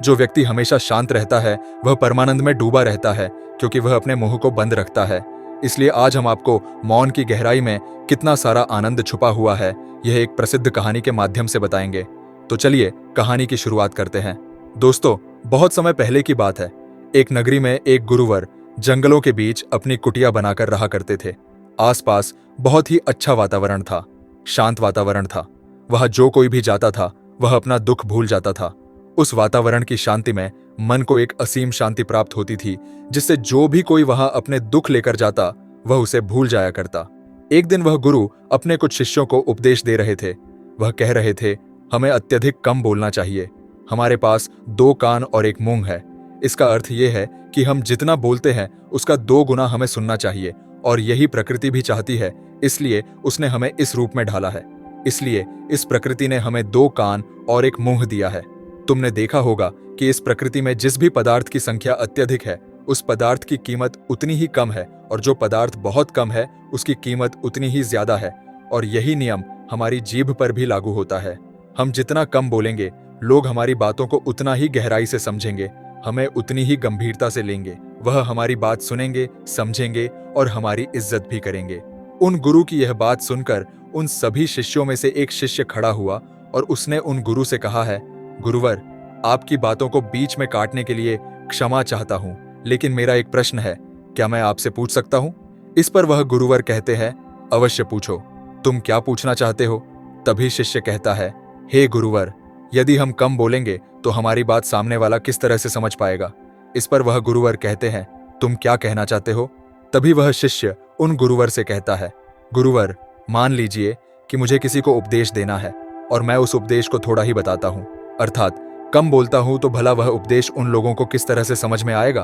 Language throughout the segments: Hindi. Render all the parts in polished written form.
जो व्यक्ति हमेशा शांत रहता है वह परमानंद में डूबा रहता है, क्योंकि वह अपने मुंह को बंद रखता है। इसलिए आज हम आपको मौन की गहराई में कितना सारा आनंद छुपा हुआ है, यह एक प्रसिद्ध कहानी के माध्यम से बताएंगे। तो चलिए कहानी की शुरुआत करते हैं। दोस्तों, बहुत समय पहले की बात है। एक नगरी में एक गुरुवर जंगलों के बीच अपनी कुटिया बनाकर रहा करते थे। आसपास बहुत ही अच्छा वातावरण था, शांत वातावरण था। वहां जो कोई भी जाता था वह अपना दुख भूल जाता था। उस वातावरण की शांति में मन को एक असीम शांति प्राप्त होती थी, जिससे जो भी कोई वहां अपने दुख लेकर जाता वह उसे भूल जाया करता। एक दिन वह गुरु अपने कुछ शिष्यों को उपदेश दे रहे थे। वह कह रहे थे, हमें अत्यधिक कम बोलना चाहिए। हमारे पास 2 कान और 1 मुंह है। इसका अर्थ यह है कि हम जितना बोलते हैं उसका 2 गुना हमें सुनना चाहिए, और यही प्रकृति भी चाहती है। इसलिए उसने हमें इस रूप में ढाला है। इसलिए इस प्रकृति ने हमें 2 कान और 1 मुंह दिया है। तुमने देखा होगा कि इस प्रकृति में जिस भी पदार्थ की संख्या अत्यधिक है उस पदार्थ की कीमत उतनी ही कम है, और जो पदार्थ बहुत कम है उसकी कीमत उतनी ही ज्यादा है। और यही नियम हमारी जीभ पर भी लागू होता है। हम जितना कम बोलेंगे लोग हमारी बातों को उतना ही गहराई से समझेंगे, हमें उतनी ही गंभीरता से लेंगे। वह हमारी बात सुनेंगे, समझेंगे और हमारी इज्जत भी करेंगे। उन गुरु की यह बात सुनकर उन सभी शिष्यों में से एक शिष्य खड़ा हुआ और उसने उन गुरु से कहा है, गुरुवर, आपकी बातों को बीच में काटने के लिए क्षमा चाहता हूं, लेकिन मेरा एक प्रश्न है, क्या मैं आपसे पूछ सकता हूं? इस पर वह गुरुवर कहते हैं, अवश्य पूछो, तुम क्या पूछना चाहते हो? तभी शिष्य कहता है, हे गुरुवर, यदि हम कम बोलेंगे तो हमारी बात सामने वाला किस तरह से समझ पाएगा? इस पर वह गुरुवर कहते हैं, तुम क्या कहना चाहते हो? तभी वह शिष्य उन गुरुवर से कहता है, गुरुवर, मान लीजिए कि मुझे किसी को उपदेश देना है और मैं उस उपदेश को थोड़ा ही बताता हूं, अर्थात कम बोलता हूं, तो भला वह उपदेश उन लोगों को किस तरह से समझ में आएगा?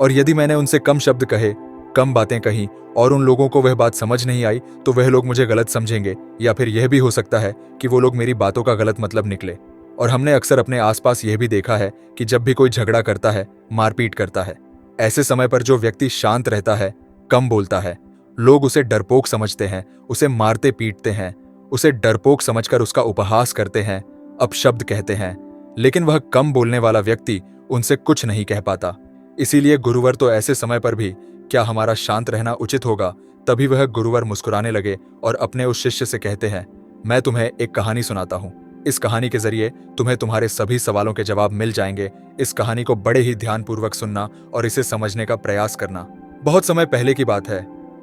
और यदि मैंने उनसे कम शब्द कहे, कम बातें कही और उन लोगों को वह बात समझ नहीं आई, तो वह लोग मुझे गलत समझेंगे, या फिर यह भी हो सकता है कि वो लोग मेरी बातों का गलत मतलब निकले। और हमने अक्सर अपने आसपास यह भी देखा है कि जब भी कोई झगड़ा करता है, मारपीट करता है, ऐसे समय पर जो व्यक्ति शांत रहता है, कम बोलता है, लोग उसे डरपोक समझते हैं, उसे मारते पीटते हैं, उसे डरपोक समझकर उसका उपहास करते हैं, अपशब्द कहते हैं। लेकिन वह कम बोलने वाला व्यक्ति उनसे कुछ नहीं कह पाता। इसीलिए गुरुवर तो ऐसे समय पर भी क्या हमारा शांत रहना उचित होगा? तभी वह गुरुवर मुस्कुराने लगे और अपने उस शिष्य से कहते हैं, मैं तुम्हें एक कहानी सुनाता हूँ। इस कहानी के जरिए तुम्हें तुम्हारे सभी सवालों के जवाब मिल जाएंगे। इस कहानी को बड़े ही ध्यानपूर्वक सुनना और इसे समझने का प्रयास करना। बहुत समय पहले की बात है।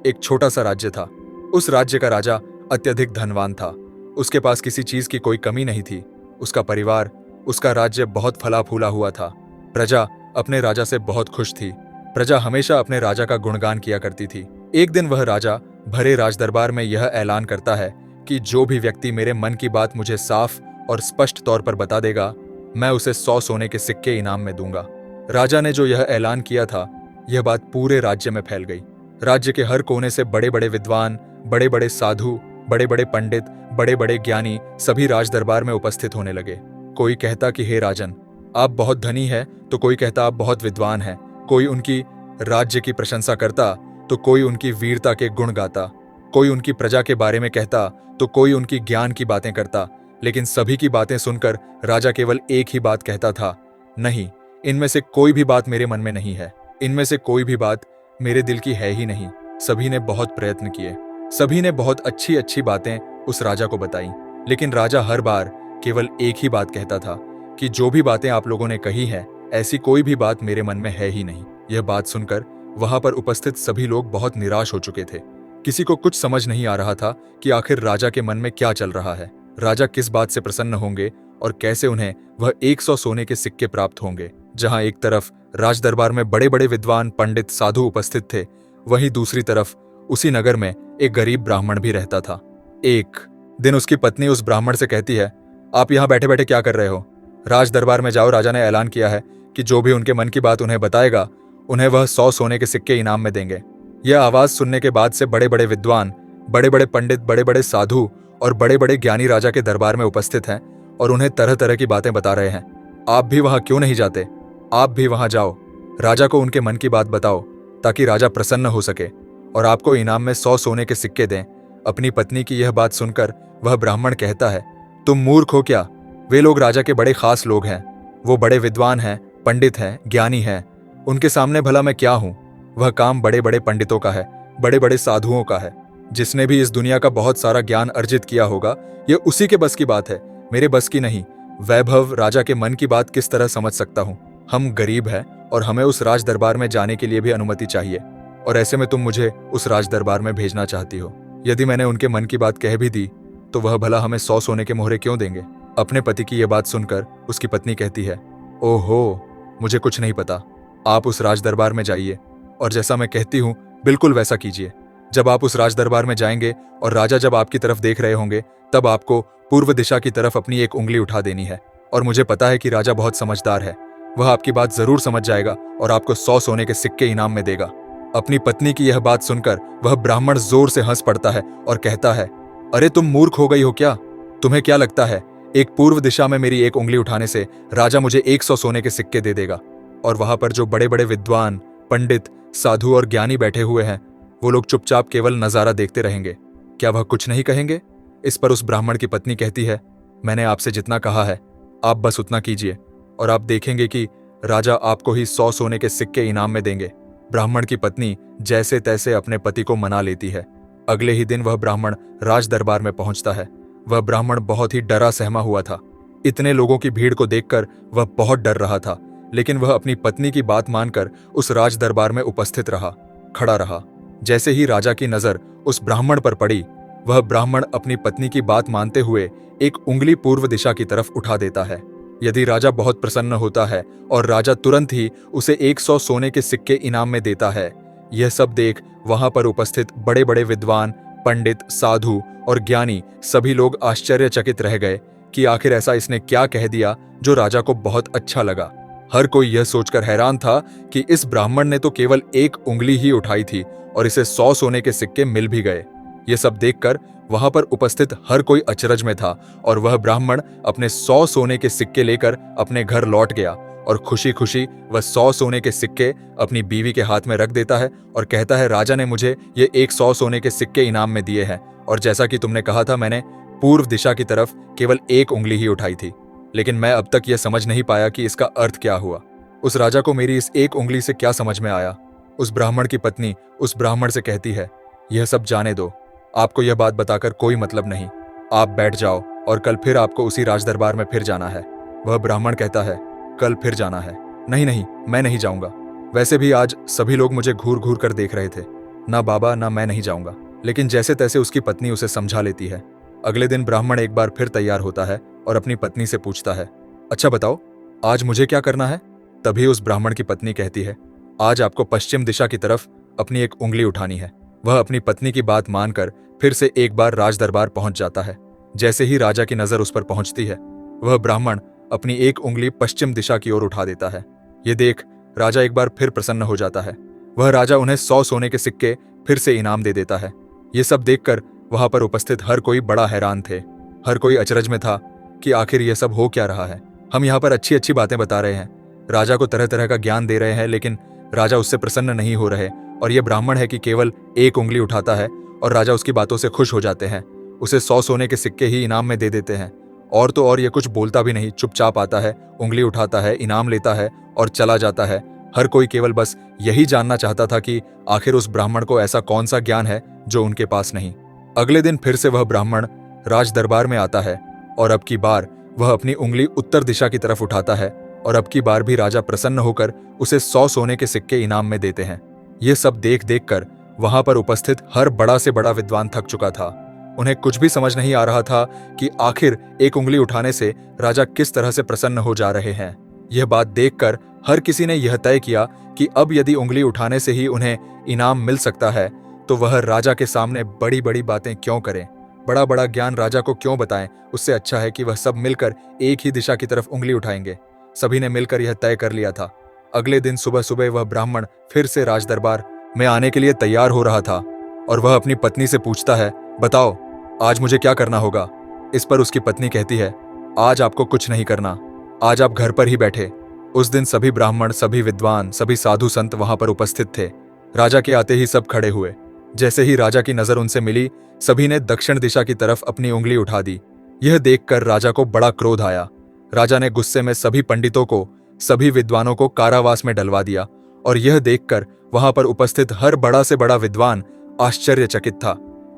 एक छोटा सा राज्य था। उस राज्य का राजा अत्यधिक धनवान था। उसके पास किसी चीज की कोई कमी नहीं थी। उसका परिवार, उसका राज्य बहुत फला फूला हुआ था। प्रजा अपने राजा से बहुत खुश थी। प्रजा हमेशा अपने राजा का गुणगान किया करती थी। एक दिन वह राजा भरे राजदरबार में यह ऐलान करता है कि जो भी व्यक्ति मेरे मन की बात मुझे साफ और स्पष्ट तौर पर बता देगा, मैं उसे 100 सोने के सिक्के इनाम में दूंगा। राजा ने जो यह ऐलान किया था, यह बात पूरे राज्य में फैल गई। राज्य के हर कोने से बड़े बड़े विद्वान, बड़े बड़े साधु, बड़े बड़े पंडित, बड़े बड़े ज्ञानी सभी राजदरबार में उपस्थित होने लगे। कोई कहता कि हे राजन, आप बहुत धनी हैं, तो कोई कहता आप बहुत विद्वान हैं। कोई उनकी राज्य की प्रशंसा करता तो कोई उनकी वीरता के गुण गाता। कोई उनकी प्रजा के बारे में कहता तो कोई उनकी ज्ञान की बातें करता। लेकिन सभी की बातें सुनकर राजा केवल एक ही बात कहता था, नहीं, इनमें से कोई भी बात मेरे मन में नहीं है। इनमें से कोई भी बात मेरे दिल की है ही नहीं। सभी ने बहुत प्रयत्न किए, सभी ने बहुत अच्छी अच्छी बातें उस राजा को बताई, लेकिन राजा हर बार केवल एक ही बात कहता था कि जो भी बातें आप लोगों ने कही है, ऐसी कोई भी बात मेरे मन में है ही नहीं। यह बात सुनकर वहां पर उपस्थित सभी लोग बहुत निराश हो चुके थे। किसी को कुछ समझ नहीं आ रहा था कि आखिर राजा के मन में क्या चल रहा है। राजा किस बात से प्रसन्न होंगे और कैसे उन्हें वह 100 सोने के सिक्के प्राप्त होंगे। जहां एक तरफ राजदरबार में बड़े बड़े विद्वान, पंडित, साधु उपस्थित थे, वहीं दूसरी तरफ उसी नगर में एक गरीब ब्राह्मण भी रहता था। एक दिन उसकी पत्नी उस ब्राह्मण से कहती है, आप यहाँ बैठे बैठे क्या कर रहे हो? राज दरबार में जाओ, राजा ने ऐलान किया है कि जो भी उनके मन की बात उन्हें बताएगा, उन्हें वह 100 सोने के सिक्के इनाम में देंगे। यह आवाज सुनने के बाद से बड़े बड़े विद्वान, बड़े बड़े पंडित, बड़े बड़े साधु और बड़े बड़े ज्ञानी राजा के दरबार में उपस्थित हैं और उन्हें तरह तरह की बातें बता रहे हैं। आप भी वहां क्यों नहीं जाते? आप भी वहां जाओ, राजा को उनके मन की बात बताओ, ताकि राजा प्रसन्न हो सके और आपको इनाम में 100 सोने के सिक्के दें। अपनी पत्नी की यह बात सुनकर वह ब्राह्मण कहता है, तुम मूर्ख हो क्या? वे लोग राजा के बड़े खास लोग हैं। वो बड़े विद्वान हैं, पंडित हैं, ज्ञानी हैं। उनके सामने भला मैं क्या हूं? वह काम बड़े बड़े पंडितों का है, बड़े बड़े साधुओं का है। जिसने भी इस दुनिया का बहुत सारा ज्ञान अर्जित किया होगा, ये उसी के बस की बात है, मेरे बस की नहीं। वैभव राजा के मन की बात किस तरह समझ सकता हूं? हम गरीब हैं और हमें उस राज दरबार में जाने के लिए भी अनुमति चाहिए, और ऐसे में तुम मुझे उस राज दरबार में भेजना चाहती हो। यदि मैंने उनके मन की बात कह भी दी तो वह भला हमें 100 सोने के मोहरे क्यों देंगे? अपने पति की यह बात सुनकर उसकी पत्नी कहती है, ओहो, मुझे कुछ नहीं पता। आप उस राज दरबार में जाइए और जैसा मैं कहती हूँ बिल्कुल वैसा कीजिए। जब आप उस राज दरबार में जाएंगे और राजा जब आपकी तरफ देख रहे होंगे, तब आपको पूर्व दिशा की तरफ अपनी एक उंगली उठा देनी है। और मुझे पता है कि राजा बहुत समझदार है, वह आपकी बात जरूर समझ जाएगा और आपको 100 सोने के सिक्के इनाम में देगा। अपनी पत्नी की यह बात सुनकर वह ब्राह्मण जोर से हंस पड़ता है और कहता है, अरे तुम मूर्ख हो गई हो क्या? तुम्हें क्या लगता है एक पूर्व दिशा में मेरी एक उंगली उठाने से राजा मुझे 100 सोने के सिक्के दे देगा? और वहां पर जो बड़े बड़े विद्वान, पंडित, साधु और ज्ञानी बैठे हुए हैं, वो लोग चुपचाप केवल नजारा देखते रहेंगे। क्या वह कुछ नहीं कहेंगे? इस पर उस ब्राह्मण की पत्नी कहती है, मैंने आपसे जितना कहा है आप बस उतना कीजिए और आप देखेंगे कि राजा आपको ही 100 सोने के सिक्के इनाम में देंगे। ब्राह्मण की पत्नी जैसे तैसे अपने पति को मना लेती है। अगले ही दिन वह ब्राह्मण राज दरबार में पहुंचता है। वह ब्राह्मण बहुत ही डरा सहमा हुआ था। इतने लोगों की भीड़ को देखकर वह बहुत डर रहा था, लेकिन वह अपनी पत्नी की बात मानकर उस राज दरबार में उपस्थित रहा, खड़ा रहा। जैसे ही राजा की नजर उस ब्राह्मण पर पड़ी, वह ब्राह्मण अपनी पत्नी की बात मानते हुए एक उंगली पूर्व दिशा की तरफ उठा देता है। यदि राजा बहुत प्रसन्न होता है और राजा तुरंत ही उसे 100 सोने के सिक्के इनाम में देता है। यह सब देख वहां पर उपस्थित बड़े बड़े विद्वान, पंडित, साधु और ज्ञानी सभी लोग आश्चर्यचकित रह गए कि आखिर ऐसा इसने क्या कह दिया जो राजा को बहुत अच्छा लगा। हर कोई यह सोचकर हैरान था कि इस ब्राह्मण ने तो केवल एक उंगली ही उठाई थी और इसे 100 सोने के सिक्के मिल भी गए। ये सब देखकर वहां पर उपस्थित हर कोई अचरज में था और वह ब्राह्मण अपने 100 सोने के सिक्के लेकर अपने घर लौट गया और खुशी खुशी वह 100 सोने के सिक्के अपनी बीवी के हाथ में रख देता है और कहता है, राजा ने मुझे ये 100 सोने के सिक्के इनाम में दिए हैं, और जैसा कि तुमने कहा था मैंने पूर्व दिशा की तरफ केवल एक उंगली ही उठाई थी, लेकिन मैं अब तक यह समझ नहीं पाया कि इसका अर्थ क्या हुआ। उस राजा को मेरी इस एक उंगली से क्या समझ में आया? उस ब्राह्मण की पत्नी उस ब्राह्मण से कहती है, यह सब जाने दो, आपको यह बात बताकर कोई मतलब नहीं। आप बैठ जाओ और कल फिर आपको उसी राज दरबार में फिर जाना है। वह ब्राह्मण कहता है, कल फिर जाना है? नहीं नहीं, मैं नहीं जाऊंगा। वैसे भी आज सभी लोग मुझे घूर घूर कर देख रहे थे। ना बाबा, ना मैं नहीं जाऊंगा। लेकिन जैसे तैसे उसकी पत्नी उसे समझा लेती है। अगले दिन ब्राह्मण एक बार फिर तैयार होता है और अपनी पत्नी से पूछता है, अच्छा बताओ, आज मुझे क्या करना है? तभी उस ब्राह्मण की पत्नी कहती है, आज आपको पश्चिम दिशा की तरफ अपनी एक उंगली उठानी है। वह अपनी पत्नी की बात मानकर फिर से एक बार राज दरबार पहुंच जाता है। जैसे ही राजा की नजर उस पर पहुंचती है, वह ब्राह्मण अपनी एक उंगली पश्चिम दिशा की ओर उठा देता है। ये देख राजा एक बार फिर प्रसन्न हो जाता है। वह राजा उन्हें 100 सोने के सिक्के फिर से इनाम दे देता है। ये सब देखकर वहां पर उपस्थित हर कोई बड़ा हैरान थे। हर कोई अचरज में था कि आखिर यह सब हो क्या रहा है। हम यहाँ पर अच्छी अच्छी बातें बता रहे हैं, राजा को तरह तरह का ज्ञान दे रहे हैं, लेकिन राजा उससे प्रसन्न नहीं हो रहे, और यह ब्राह्मण है कि केवल एक उंगली उठाता है और राजा उसकी बातों से खुश हो जाते हैं। उसे 100 सोने के सिक्के ही इनाम में दे देते हैं। और तो और ये कुछ बोलता भी नहीं, चुपचाप आता है, उंगली उठाता है, इनाम लेता है और चला जाता है। हर कोई केवल बस यही जानना चाहता था कि आखिर उस ब्राह्मण को ऐसा कौन सा ज्ञान है जो उनके पास नहीं। अगले दिन फिर से वह ब्राह्मण राज दरबार में आता है और अब की बार वह अपनी उंगली उत्तर दिशा की तरफ उठाता है, और अब की बार भी राजा प्रसन्न होकर उसे 100 सोने के सिक्के इनाम में देते हैं। ये सब देख देख कर वहां पर उपस्थित हर बड़ा से बड़ा विद्वान थक चुका था। उन्हें कुछ भी समझ नहीं आ रहा था कि आखिर एक उंगली उठाने से राजा किस तरह से प्रसन्न हो जा रहे हैं। यह बात देखकर हर किसी ने यह तय किया कि अब यदि उंगली उठाने से ही उन्हें इनाम मिल सकता है, तो वह राजा के सामने बड़ी बड़ी बातें क्यों करें, बड़ा बड़ा ज्ञान राजा को क्यों बताएं। उससे अच्छा है कि वह सब मिलकर एक ही दिशा की तरफ उंगली उठाएंगे। सभी ने मिलकर यह तय कर लिया था। अगले दिन सुबह सुबह वह ब्राह्मण फिर से राज दरबार में आने के लिए तैयार हो रहा था और वह अपनी पत्नी से पूछता है, बताओ आज मुझे क्या करना होगा? इस पर उसकी पत्नी कहती है, आज आपको कुछ नहीं करना, आज आप घर पर ही बैठे। उस दिन सभी ब्राह्मण, सभी विद्वान, सभी साधु संत वहां पर उपस्थित थे। राजा के आते ही सब खड़े हुए। जैसे ही राजा की नजर उनसे मिली, सभी ने दक्षिण दिशा की तरफ अपनी उंगली उठा दी। यह देखकर राजा को बड़ा क्रोध आया। राजा ने गुस्से में सभी पंडितों को, सभी विद्वानों को कारावास में डलवा दिया और यह देखकर वहां पर उपस्थित हर बड़ा से बड़ा विद्वान आश्चर्यचकित था।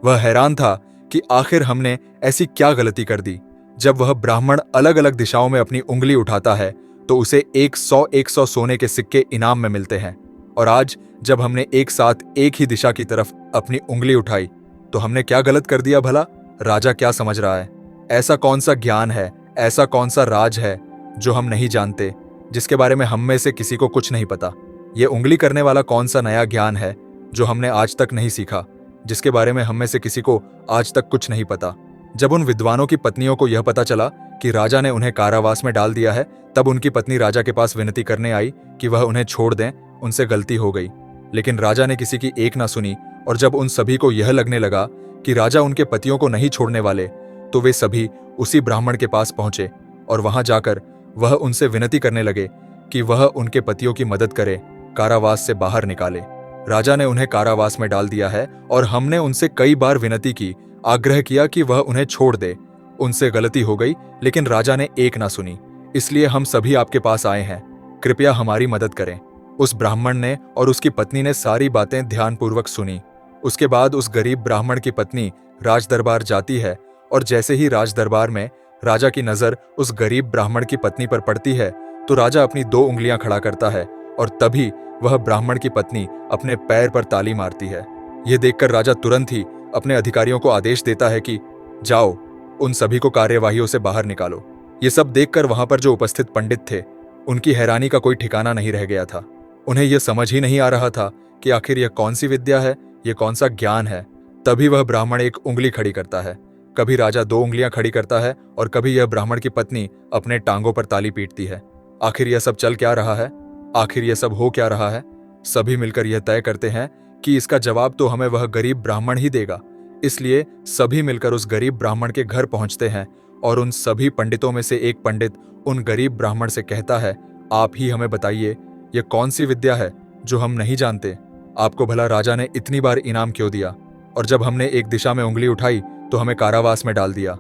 वह हैरान था कि आखिर हमने ऐसी क्या गलती कर दी। जब वह ब्राह्मण अलग अलग दिशाओं में अपनी उंगली उठाता है तो उसे 100 सोने के सिक्के इनाम में मिलते हैं, और आज जब हमने एक साथ एक ही दिशा की तरफ अपनी उंगली उठाई तो हमने क्या गलत कर दिया भला? राजा क्या समझ रहा है? ऐसा कौन सा ज्ञान है, ऐसा कौन सा राज है जो हम नहीं जानते, जिसके बारे में हम में से किसी को कुछ नहीं पता? ये उंगली करने वाला कौन सा नया ज्ञान है जो हमने आज तक नहीं सीखा, जिसके बारे में हम में से किसी को आज तक कुछ नहीं पता? जब उन विद्वानों की पत्नियों को यह पता चला कि राजा ने उन्हें कारावास में डाल दिया है, तब उनकी पत्नी राजा के पास विनती करने आई कि वह उन्हें छोड़ दें, उनसे गलती हो गई। लेकिन राजा ने किसी की एक ना सुनी, और जब उन सभी को यह लगने लगा कि राजा उनके पतियों को नहीं छोड़ने वाले, तो वे सभी उसी ब्राह्मण के पास पहुंचे और वहां जाकर वह उनसे विनती करने लगे कि वह उनके पतियों की मदद करे, कारावास से बाहर निकाले। राजा ने उन्हें कारावास में डाल दिया है और हमने उनसे कई बार विनती की, आग्रह किया कि वह उन्हें छोड़ दे। उनसे गलती हो गई, लेकिन राजा ने एक ना सुनी। इसलिए हम सभी आपके पास आए हैं, कृपया हमारी मदद करें। उस ब्राह्मण ने और उसकी पत्नी ने सारी बातें ध्यानपूर्वक सुनी। उसके बाद उस गरीब ब्राह्मण की पत्नी राजदरबार जाती है, और जैसे ही राजदरबार में राजा की नजर उस गरीब ब्राह्मण की पत्नी पर पड़ती है तो राजा अपनी 2 उंगलियां खड़ा करता है, और तभी वह ब्राह्मण की पत्नी अपने पैर पर ताली मारती है। यह देखकर राजा तुरंत ही अपने अधिकारियों को आदेश देता है कि जाओ, उन सभी को कार्यवाहियों से बाहर निकालो। ये सब देखकर वहां पर जो उपस्थित पंडित थे, उनकी हैरानी का कोई ठिकाना नहीं रह गया था। उन्हें यह समझ ही नहीं आ रहा था कि आखिर यह कौन सी विद्या है, यह कौन सा ज्ञान है। तभी वह ब्राह्मण एक उंगली खड़ी करता है, कभी राजा 2 उंगलियां खड़ी करता है, और कभी यह ब्राह्मण की पत्नी अपने टांगों पर ताली पीटती है। आखिर यह सब चल क्या रहा है? आखिर यह सब हो क्या रहा है? सभी मिलकर यह तय करते हैं कि इसका जवाब तो हमें वह गरीब ब्राह्मण ही देगा। इसलिए सभी मिलकर उस गरीब ब्राह्मण के घर पहुंचते हैं, और उन सभी पंडितों में से एक पंडित उन गरीब ब्राह्मण से कहता है, आप ही हमें बताइए, यह कौन सी विद्या है जो हम नहीं जानते? आपको भला राजा ने इतनी बार इनाम क्यों दिया? और जब हमने एक दिशा में उंगली उठाई तो हमें कारावास में डाल दिया,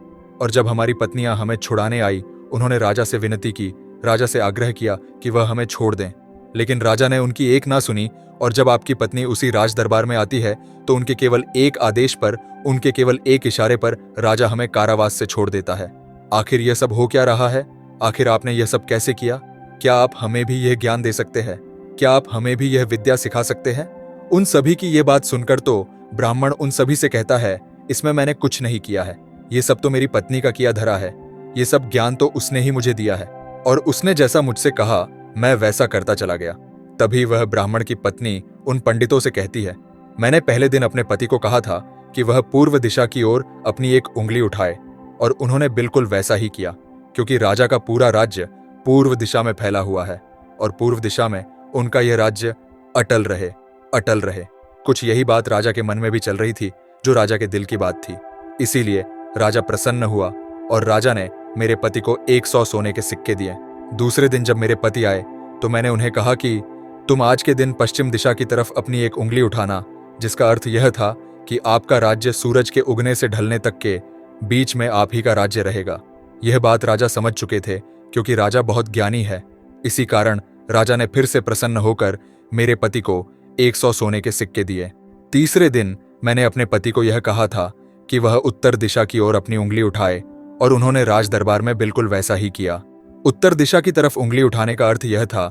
और जब हमारी पत्नियां हमें छुड़ाने आई, उन्होंने राजा से विनती की, राजा से आग्रह किया कि वह हमें छोड़ दें, लेकिन राजा ने उनकी एक ना सुनी। और जब आपकी पत्नी उसी राज दरबार में आती है तो उनके केवल एक आदेश पर, उनके केवल एक इशारे पर राजा हमें कारावास से छोड़ देता है। आखिर यह सब हो क्या रहा है? आखिर आपने यह सब कैसे किया? क्या आप हमें भी यह ज्ञान दे सकते हैं? क्या आप हमें भी यह विद्या सिखा सकते हैं? उन सभी की यह बात सुनकर तो ब्राह्मण उन सभी से कहता है, इसमें मैंने कुछ नहीं किया है, ये सब तो मेरी पत्नी का किया धरा है। ये सब ज्ञान तो उसने ही मुझे दिया है, और उसने जैसा मुझसे कहा मैं वैसा करता चला गया। तभी वह ब्राह्मण की पत्नी उन पंडितों से कहती है, मैंने पहले दिन अपने पति को कहा था कि वह पूर्व दिशा की ओर अपनी एक उंगली उठाए, और उन्होंने बिल्कुल वैसा ही किया, क्योंकि राजा का पूरा राज्य पूर्व दिशा में फैला हुआ है, और पूर्व दिशा में उनका यह राज्य अटल रहे, अटल रहे। कुछ यही बात राजा के मन में भी चल रही थी, जो राजा के दिल की बात थी। इसीलिए राजा प्रसन्न हुआ, और राजा ने मेरे पति को 100 सोने के सिक्के दिए। दूसरे दिन जब मेरे पति आए तो मैंने उन्हें कहा कि तुम आज के दिन पश्चिम दिशा की तरफ अपनी एक उंगली उठाना, जिसका अर्थ यह था कि आपका राज्य सूरज के उगने से ढलने तक के बीच में आप ही का राज्य रहेगा। यह बात राजा समझ चुके थे, क्योंकि राजा बहुत ज्ञानी है। इसी कारण राजा ने फिर से प्रसन्न होकर मेरे पति को 100 सोने के सिक्के दिए। तीसरे दिन मैंने अपने पति को यह कहा था कि वह उत्तर दिशा की ओर अपनी उंगली उठाए, और उन्होंने राज दरबार में बिल्कुल वैसा ही किया। उत्तर दिशा की तरफ उंगली उठाने का अर्थ यह था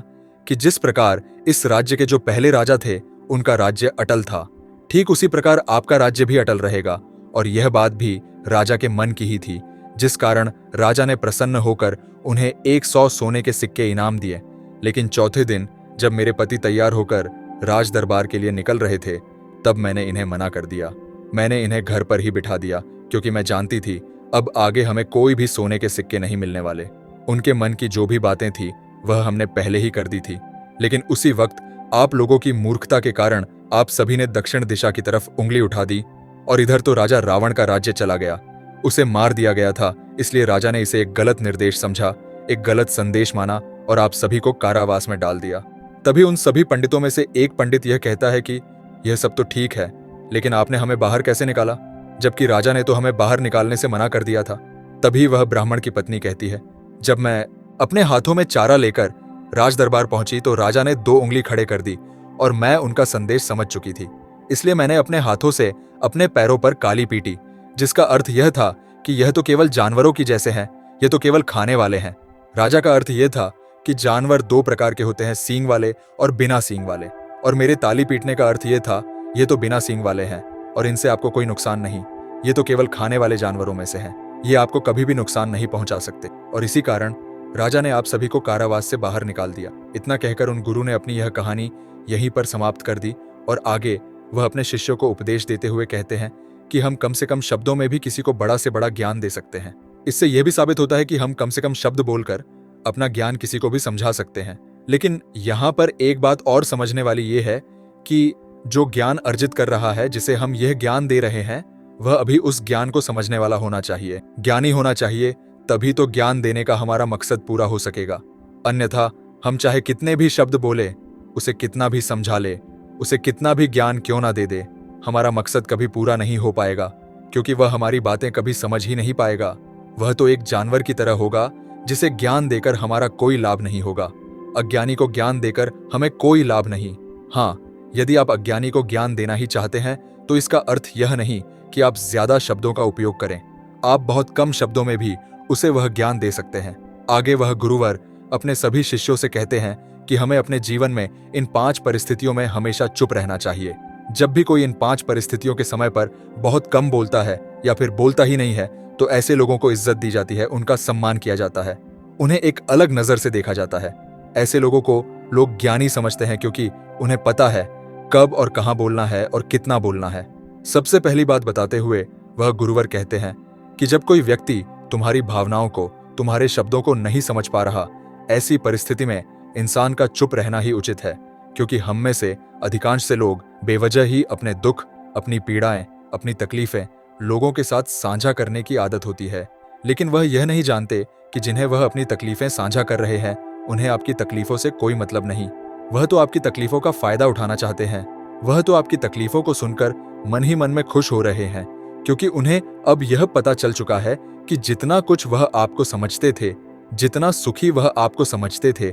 कि जिस प्रकार इस राज्य के जो पहले राजा थे उनका राज्य अटल था, ठीक उसी प्रकार आपका राज्य भी अटल रहेगा। और यह बात भी राजा के मन की ही थी, जिस कारण राजा ने प्रसन्न होकर उन्हें 100 सोने के सिक्के इनाम दिए। लेकिन चौथे दिन जब मेरे पति तैयार होकर राज दरबार के लिए निकल रहे थे, तब मैंने इन्हें मना कर दिया। मैंने इन्हें घर पर ही बिठा दिया, क्योंकि मैं जानती थी अब आगे हमें कोई भी सोने के सिक्के नहीं मिलने वाले। उनके मन की जो भी बातें थी वह हमने पहले ही कर दी थी। लेकिन उसी वक्त आप लोगों की मूर्खता के कारण आप सभी ने दक्षिण दिशा की तरफ उंगली उठा दी, और इधर तो राजा रावण का राज्य चला गया। उसे मार दिया गया था, इसलिए राजा ने इसे एक गलत निर्देश समझा, एक गलत संदेश माना, और आप सभी को कारावास में डाल दिया। तभी उन सभी पंडितों में से एक पंडित यह कहता है कि यह सब तो ठीक है, लेकिन आपने हमें बाहर कैसे निकाला, जबकि राजा ने तो हमें बाहर निकालने से मना कर दिया था। तभी वह ब्राह्मण की पत्नी कहती है, जब मैं अपने हाथों में चारा लेकर राज दरबार पहुंची तो राजा ने 2 उंगली खड़े कर दी और मैं उनका संदेश समझ चुकी थी। इसलिए मैंने अपने हाथों से अपने पैरों पर काली पीटी, जिसका अर्थ यह था कि यह तो केवल जानवरों की जैसे हैं, ये तो केवल खाने वाले हैं। राजा का अर्थ यह था कि जानवर 2 प्रकार के होते हैं, सींग वाले और बिना सींग वाले। और मेरे ताली पीटने का अर्थ यह था, ये तो बिना सींग वाले हैं और इनसे आपको कोई नुकसान नहीं, ये तो केवल खाने वाले जानवरों में से हैं, ये आपको कभी भी नुकसान नहीं पहुंचा सकते। और इसी कारण राजा ने आप सभी को कारावास से बाहर निकाल दिया। इतना कहकर उन गुरु ने अपनी यह कहानी यहीं पर समाप्त कर दी और आगे वह अपने शिष्यों को उपदेश देते हुए कहते हैं कि हम कम से कम शब्दों में भी किसी को बड़ा से बड़ा ज्ञान दे सकते हैं। इससे यह भी साबित होता है कि हम कम से कम शब्द बोलकर अपना ज्ञान किसी को भी समझा सकते हैं। लेकिन यहां पर एक बात और समझने वाली यह है कि जो ज्ञान अर्जित कर रहा है, जिसे हम यह ज्ञान दे रहे हैं, वह अभी उस ज्ञान को समझने वाला होना चाहिए, ज्ञानी होना चाहिए, तभी तो ज्ञान देने का हमारा मकसद पूरा हो सकेगा। अन्यथा हम चाहे कितने भी शब्द बोले, उसे कितना भी समझा ले, उसे कितना भी ज्ञान क्यों ना दे दे, हमारा मकसद कभी पूरा नहीं हो पाएगा, क्योंकि वह हमारी बातें कभी समझ ही नहीं पाएगा। वह तो एक जानवर की तरह होगा जिसे ज्ञान देकर हमारा कोई लाभ नहीं होगा। अज्ञानी को ज्ञान देकर हमें कोई लाभ नहीं। हाँ, यदि आप अज्ञानी को ज्ञान देना ही चाहते हैं तो इसका अर्थ यह नहीं कि आप ज्यादा शब्दों का उपयोग करें, आप बहुत कम शब्दों में भी उसे वह ज्ञान दे सकते हैं। आगे वह गुरुवर अपने सभी शिष्यों से कहते हैं कि हमें अपने जीवन में इन 5 परिस्थितियों में हमेशा चुप रहना चाहिए। जब भी कोई इन 5 परिस्थितियों के समय पर बहुत कम बोलता है या फिर बोलता ही नहीं है, तो ऐसे लोगों को इज्जत दी जाती है, उनका सम्मान किया जाता है, उन्हें एक अलग नजर से देखा जाता है। ऐसे लोगों को लोग ज्ञानी समझते हैं क्योंकि उन्हें पता है कब और कहां बोलना है और कितना बोलना है। सबसे पहली बात बताते हुए वह गुरुवर कहते हैं कि जब कोई व्यक्ति तुम्हारी भावनाओं को, तुम्हारे शब्दों को नहीं समझ पा रहा, ऐसी परिस्थिति में इंसान का चुप रहना ही उचित है, क्योंकि हम में से अधिकांश से लोग बेवजह ही अपने दुख, अपनी पीड़ाएं, अपनी तकलीफें लोगों के साथ साझा करने की आदत होती है। लेकिन वह यह नहीं जानते कि जिन्हें वह अपनी तकलीफें साझा कर रहे हैं, उन्हें आपकी तकलीफों से कोई मतलब नहीं। वह तो आपकी तकलीफों का फायदा उठाना चाहते हैं, वह तो आपकी तकलीफों को सुनकर मन ही मन में खुश हो रहे हैं, क्योंकि उन्हें अब यह पता चल चुका है कि जितना कुछ वह आपको समझते थे, जितना सुखी वह आपको समझते थे,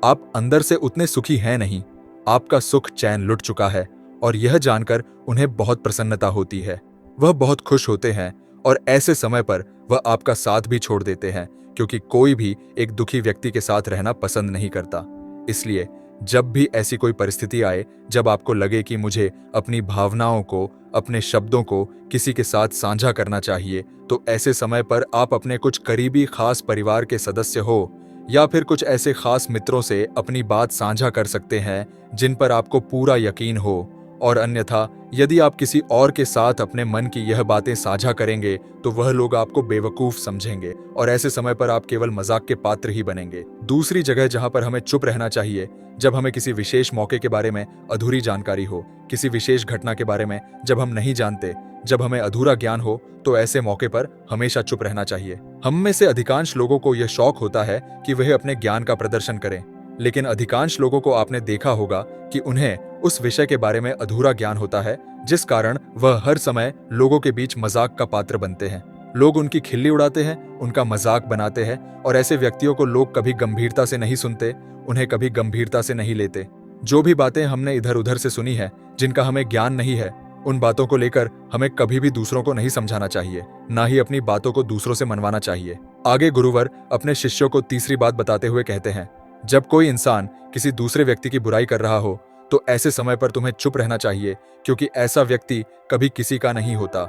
आप अंदर से उतने सुखी हैं नहीं। आपका सुख चैन लुट चुका है और यह जानकर उन्हें बहुत प्रसन्नता होती है। वह बहुत खुश होते हैं और ऐसे समय पर वह आपका साथ भी छोड़ देते हैं, क्योंकि कोई भी एक दुखी व्यक्ति के साथ रहना पसंद नहीं करता। इसलिए जब भी ऐसी कोई परिस्थिति आए, जब आपको लगे कि मुझे अपनी भावनाओं को, अपने शब्दों को किसी के साथ साझा करना चाहिए, तो ऐसे समय पर आप अपने कुछ करीबी खास परिवार के सदस्य हो या फिर कुछ ऐसे खास मित्रों से अपनी बात साझा कर सकते हैं जिन पर आपको पूरा यकीन हो। और अन्यथा यदि आप किसी और के साथ अपने मन की यह बातें साझा करेंगे तो वह लोग आपको बेवकूफ समझेंगे और ऐसे समय पर आप केवल मजाक के पात्र ही बनेंगे। दूसरी जगह जहां पर हमें चुप रहना चाहिए, जब हमें किसी विशेष मौके के बारे में अधूरी जानकारी हो, किसी विशेष घटना के बारे में जब हम नहीं जानते, जब हमें अधूरा ज्ञान हो, तो ऐसे मौके पर हमेशा चुप रहना चाहिए। हम में से अधिकांश लोगों को यह शौक होता है कि वह अपने ज्ञान का प्रदर्शन करें, लेकिन अधिकांश लोगों को आपने देखा होगा कि उन्हें उस विषय के बारे में अधूरा ज्ञान होता है, जिस कारण वह हर समय लोगों के बीच मजाक का पात्र बनते हैं। लोग उनकी खिल्ली उड़ाते हैं, उनका मजाक बनाते हैं और ऐसे व्यक्तियों को लोग कभी गंभीरता से नहीं सुनते, उन्हें कभी गंभीरता से नहीं लेते। जो भी बातें हमने इधर उधर से सुनी है, जिनका हमें ज्ञान नहीं है, उन बातों को लेकर हमें कभी भी दूसरों को नहीं समझाना चाहिए, ना ही अपनी बातों को दूसरों से मनवाना चाहिए। आगे गुरुवर अपने शिष्यों को तीसरी बात बताते हुए कहते हैं, जब कोई इंसान किसी दूसरे व्यक्ति की बुराई कर रहा हो तो ऐसे समय पर तुम्हें चुप रहना चाहिए, क्योंकि ऐसा व्यक्ति कभी किसी का नहीं होता।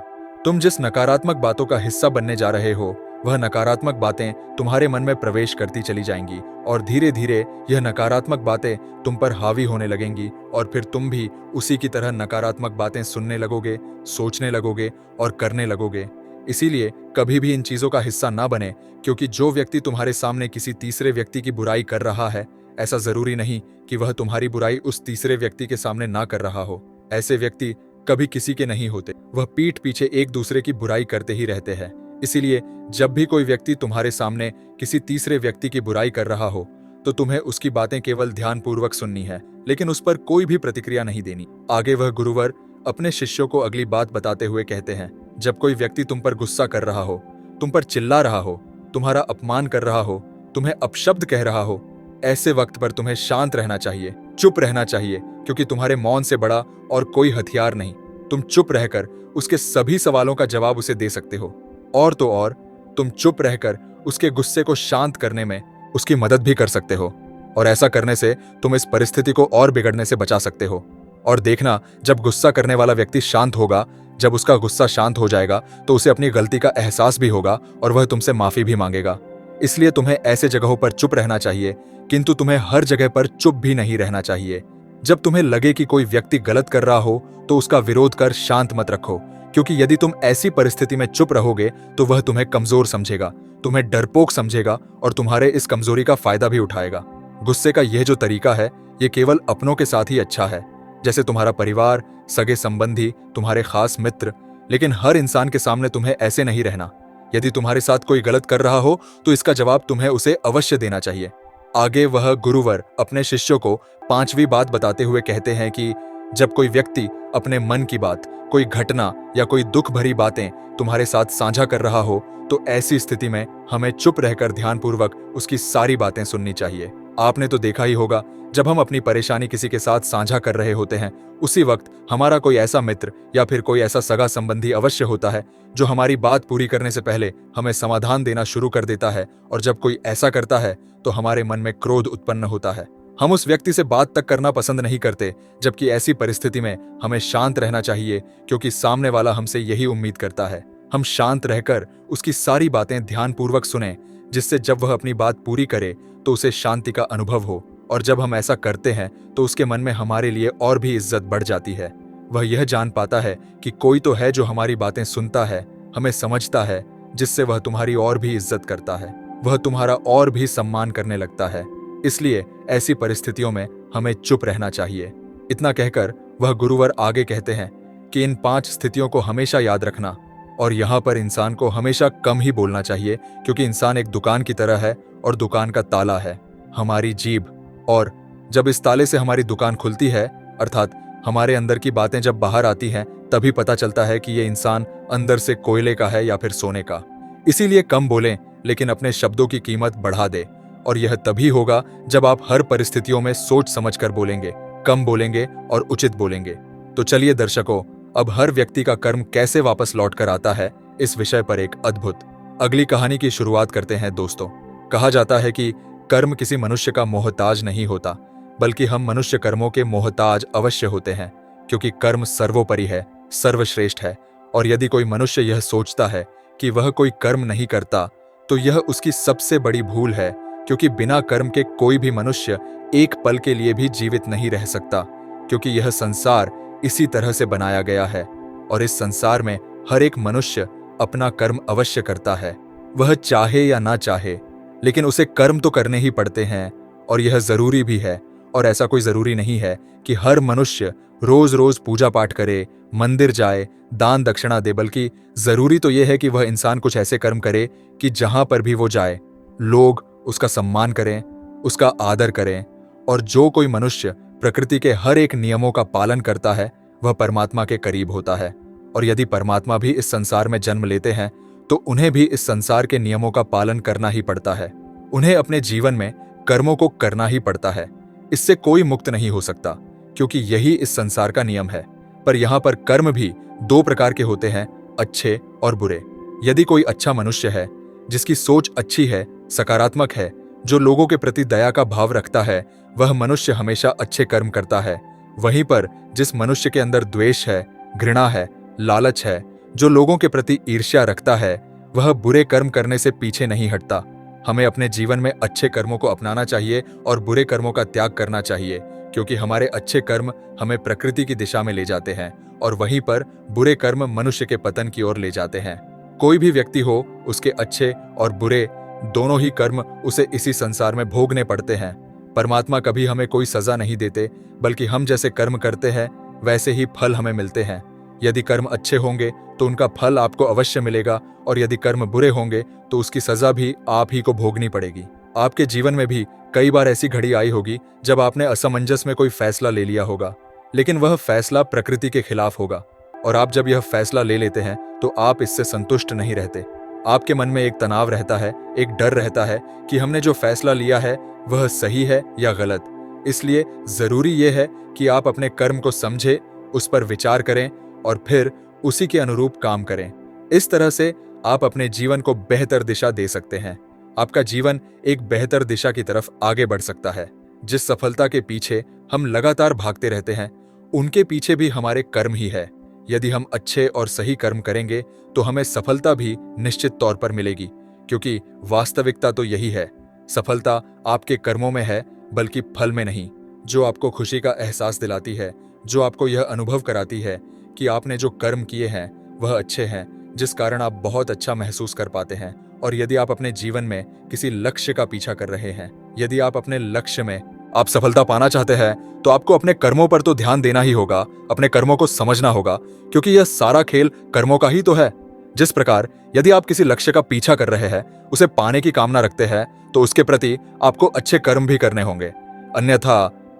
तुम जिस नकारात्मक बातों का हिस्सा बनने जा रहे हो, वह नकारात्मक बातें तुम्हारे मन में प्रवेश करती चली जाएंगी और धीरे धीरे यह नकारात्मक बातें तुम पर हावी होने लगेंगी और फिर तुम भी उसी की तरह नकारात्मक बातें सुनने लगोगे, सोचने लगोगे और करने लगोगे। इसीलिए कभी भी इन चीजों का हिस्सा ना बने, क्योंकि जो व्यक्ति तुम्हारे सामने किसी तीसरे व्यक्ति की बुराई कर रहा है, ऐसा जरूरी नहीं कि वह तुम्हारी बुराई उस तीसरे व्यक्ति के सामने ना कर रहा हो। ऐसे व्यक्ति कभी किसी के नहीं होते, वह पीठ पीछे एक दूसरे की बुराई करते ही रहते हैं। इसीलिए जब भी कोई व्यक्ति तुम्हारे सामने किसी तीसरे व्यक्ति की बुराई कर रहा हो, तो तुम्हें उसकी बातें केवल ध्यानपूर्वक सुननी है, लेकिन उस पर कोई भी प्रतिक्रिया नहीं देनी। आगे वह गुरुवर अपने शिष्यों को अगली बात बताते हुए कहते हैं, जब कोई व्यक्ति तुम पर गुस्सा कर रहा हो, तुम पर चिल्ला रहा हो, तुम्हारा अपमान कर रहा हो, तुम्हें अपशब्द कह रहा हो, ऐसे वक्त पर तुम्हें शांत रहना चाहिए, चुप रहना चाहिए, क्योंकि तुम्हारे मौन से बड़ा और कोई हथियार नहीं। तुम चुप रहकर उसके सभी सवालों का जवाब उसे दे सकते हो, और तो और तुम चुप रहकर उसके गुस्से को शांत करने में उसकी मदद भी कर सकते हो। और ऐसा करने से तुम इस परिस्थिति को और बिगड़ने से बचा सकते हो। और देखना, जब गुस्सा करने वाला व्यक्ति शांत होगा, जब उसका गुस्सा शांत हो जाएगा, तो उसे अपनी गलती का एहसास भी होगा और वह तुमसे माफी भी मांगेगा। इसलिए तुम्हें ऐसे जगहों पर चुप रहना चाहिए, किंतु तुम्हें हर जगह पर चुप भी नहीं रहना चाहिए। जब तुम्हें लगे कि कोई व्यक्ति गलत कर रहा हो, तो उसका विरोध कर शांत मत रखो, क्योंकि यदि तुम ऐसी परिस्थिति में चुप रहोगे तो वह तुम्हें कमजोर समझेगा, तुम्हें डरपोक समझेगा और तुम्हारे इस कमजोरी का फायदा भी उठाएगा। गुस्से का यह जो तरीका है, ये केवल अपनों के साथ ही अच्छा है, जैसे तुम्हारा परिवार, सगे संबंधी, तुम्हारे खास मित्र। लेकिन हर इंसान के सामने तुम्हें ऐसे नहीं रहना। यदि तुम्हारे साथ कोई गलत कर रहा हो तो इसका जवाब तुम्हें उसे अवश्य देना चाहिए। आगे वह गुरुवर अपने शिष्यों को 5वीं बात बताते हुए कहते हैं कि जब कोई व्यक्ति अपने मन की बात, कोई घटना या कोई दुख भरी बातें तुम्हारे साथ साझा कर रहा हो, तो ऐसी स्थिति में हमें चुप रहकर ध्यानपूर्वक उसकी सारी बातें सुननी चाहिए। आपने तो देखा ही होगा, जब हम अपनी परेशानी किसी के साथ साझा कर रहे होते हैं, उसी वक्त हमारा कोई ऐसा मित्र या फिर कोई ऐसा सगा संबंधी अवश्य होता है जो हमारी बात पूरी करने से पहले हमें समाधान देना शुरू कर देता है। और जब कोई ऐसा करता है तो हमारे मन में क्रोध उत्पन्न होता है। हम उस व्यक्ति से बात तक करना पसंद नहीं करते, जबकि ऐसी परिस्थिति में हमें शांत रहना चाहिए, क्योंकि सामने वाला हमसे यही उम्मीद करता है। हम शांत रहकर उसकी सारी बातें ध्यानपूर्वक सुनें, जिससे जब वह अपनी बात पूरी करे तो उसे शांति का अनुभव हो। और जब हम ऐसा करते हैं तो उसके मन में हमारे लिए और भी इज्जत बढ़ जाती है। वह यह जान पाता है कि कोई तो है जो हमारी बातें सुनता है, हमें समझता है, जिससे वह तुम्हारी और भी इज्जत करता है, वह तुम्हारा और भी सम्मान करने लगता है। इसलिए ऐसी परिस्थितियों में हमें चुप रहना चाहिए। इतना कहकर वह गुरुवर आगे कहते हैं कि इन 5 स्थितियों को हमेशा याद रखना। और यहाँ पर इंसान को हमेशा कम ही बोलना चाहिए, क्योंकि इंसान एक दुकान की तरह है और दुकान का ताला है हमारी जीभ। और जब इस ताले से हमारी दुकान खुलती है, अर्थात हमारे अंदर की बातें जब बाहर आती हैं, तभी पता चलता है कि ये इंसान अंदर से कोयले का है या फिर सोने का। इसीलिए कम बोलें, लेकिन अपने शब्दों की कीमत बढ़ा दें। और यह तभी होगा जब आप हर परिस्थितियों में सोच समझकर बोलेंगे, कम बोलेंगे और उचित बोलेंगे। तो चलिए दर्शकों, अब हर व्यक्ति का कर्म कैसे वापस लौट कर आता है, इस विषय पर एक अद्भुत अगली कहानी की शुरुआत करते हैं दोस्तों। कहा जाता है कि कर्म किसी मनुष्य का मोहताज नहीं होता, बल्कि हम मनुष्य कर्मों के मोहताज अवश्य होते हैं, क्योंकि कर्म सर्वोपरि है, सर्वश्रेष्ठ है। और यदि कोई मनुष्य यह सोचता है कि वह कोई कर्म नहीं करता, तो यह उसकी सबसे बड़ी भूल है, क्योंकि बिना कर्म के कोई भी मनुष्य एक पल के लिए भी जीवित नहीं रह सकता, क्योंकि यह संसार इसी तरह से बनाया गया है। और इस संसार में हर एक मनुष्य अपना कर्म अवश्य करता है, वह चाहे या ना चाहे, लेकिन उसे कर्म तो करने ही पड़ते हैं। और यह जरूरी भी है। और ऐसा कोई जरूरी नहीं है कि हर मनुष्य रोज रोज पूजा पाठ करे, मंदिर जाए, दान दक्षिणा दे, बल्कि जरूरी तो यह है कि वह इंसान कुछ ऐसे कर्म करे कि जहां पर भी वो जाए, लोग उसका सम्मान करें, उसका आदर करें। और जो कोई मनुष्य प्रकृति के हर एक नियमों का पालन करता है, वह परमात्मा के करीब होता है। और यदि परमात्मा भी इस संसार में जन्म लेते हैं, तो उन्हें भी इस संसार के नियमों का पालन करना ही पड़ता है। उन्हें अपने जीवन में कर्मों को करना ही पड़ता है। इससे कोई मुक्त नहीं हो सकता, क्योंकि यही इस संसार का नियम है। पर यहाँ पर कर्म भी 2 प्रकार के होते हैं, अच्छे और बुरे। यदि कोई अच्छा मनुष्य है, जिसकी सोच अच्छी है, सकारात्मक है, जो लोगों के प्रति दया का भाव रखता है, वह मनुष्य हमेशा अच्छे कर्म करता है। वहीं पर जिस मनुष्य के अंदर द्वेष है, घृणा है, लालच है, जो लोगों के प्रति ईर्ष्या रखता है, वह बुरे कर्म करने से पीछे नहीं हटता। हमें अपने जीवन में अच्छे कर्मों को अपनाना चाहिए और बुरे कर्मों का त्याग करना चाहिए, क्योंकि हमारे अच्छे कर्म हमें प्रकृति की दिशा में ले जाते हैं और वहीं पर बुरे कर्म मनुष्य के पतन की ओर ले जाते हैं। कोई भी व्यक्ति हो, उसके अच्छे और बुरे दोनों ही कर्म उसे इसी संसार में भोगने पड़ते हैं। परमात्मा कभी हमें कोई सजा नहीं देते, बल्कि हम जैसे कर्म करते हैं वैसे ही फल हमें मिलते हैं। यदि कर्म अच्छे होंगे तो उनका फल आपको अवश्य मिलेगा, और यदि कर्म बुरे होंगे तो उसकी सजा भी आप ही को भोगनी पड़ेगी। आपके जीवन में भी कई बार ऐसी घड़ी आई होगी जब आपने असमंजस में कोई फैसला ले लिया होगा, लेकिन वह फैसला प्रकृति के खिलाफ होगा। और आप जब यह फैसला ले लेते हैं तो आप इससे संतुष्ट नहीं रहते। आपके मन में एक तनाव रहता है, एक डर रहता है कि हमने जो फैसला लिया है वह सही है या गलत। इसलिए जरूरी यह है कि आप अपने कर्म को समझें, उस पर विचार करें और फिर उसी के अनुरूप काम करें। इस तरह से आप अपने जीवन को बेहतर दिशा दे सकते हैं। आपका जीवन एक बेहतर दिशा की तरफ आगे बढ़ सकता है। जिस सफलता के पीछे हम लगातार भागते रहते हैं, उनके पीछे भी हमारे कर्म ही है। यदि हम अच्छे और सही कर्म करेंगे तो हमें सफलता भी निश्चित तौर पर मिलेगी, क्योंकि वास्तविकता तो यही है, सफलता आपके कर्मों में है, बल्कि फल में नहीं। जो आपको खुशी का एहसास दिलाती है, जो आपको यह अनुभव कराती है कि आपने जो कर्म किए हैं वह अच्छे हैं, जिस कारण आप बहुत अच्छा महसूस कर पाते हैं। और यदि आप अपने जीवन में किसी लक्ष्य का पीछा कर रहे हैं, यदि आप अपने लक्ष्य में आप सफलता पाना चाहते हैं, तो आपको अपने कर्मों पर तो ध्यान देना ही होगा, अपने कर्मों को समझना होगा, क्योंकि यह सारा खेल कर्मों का ही तो है। जिस प्रकार यदि आप किसी लक्ष्य का पीछा कर रहे हैं, उसे पाने की कामना रखते हैं, तो उसके प्रति आपको अच्छे कर्म भी करने होंगे। अन्यथा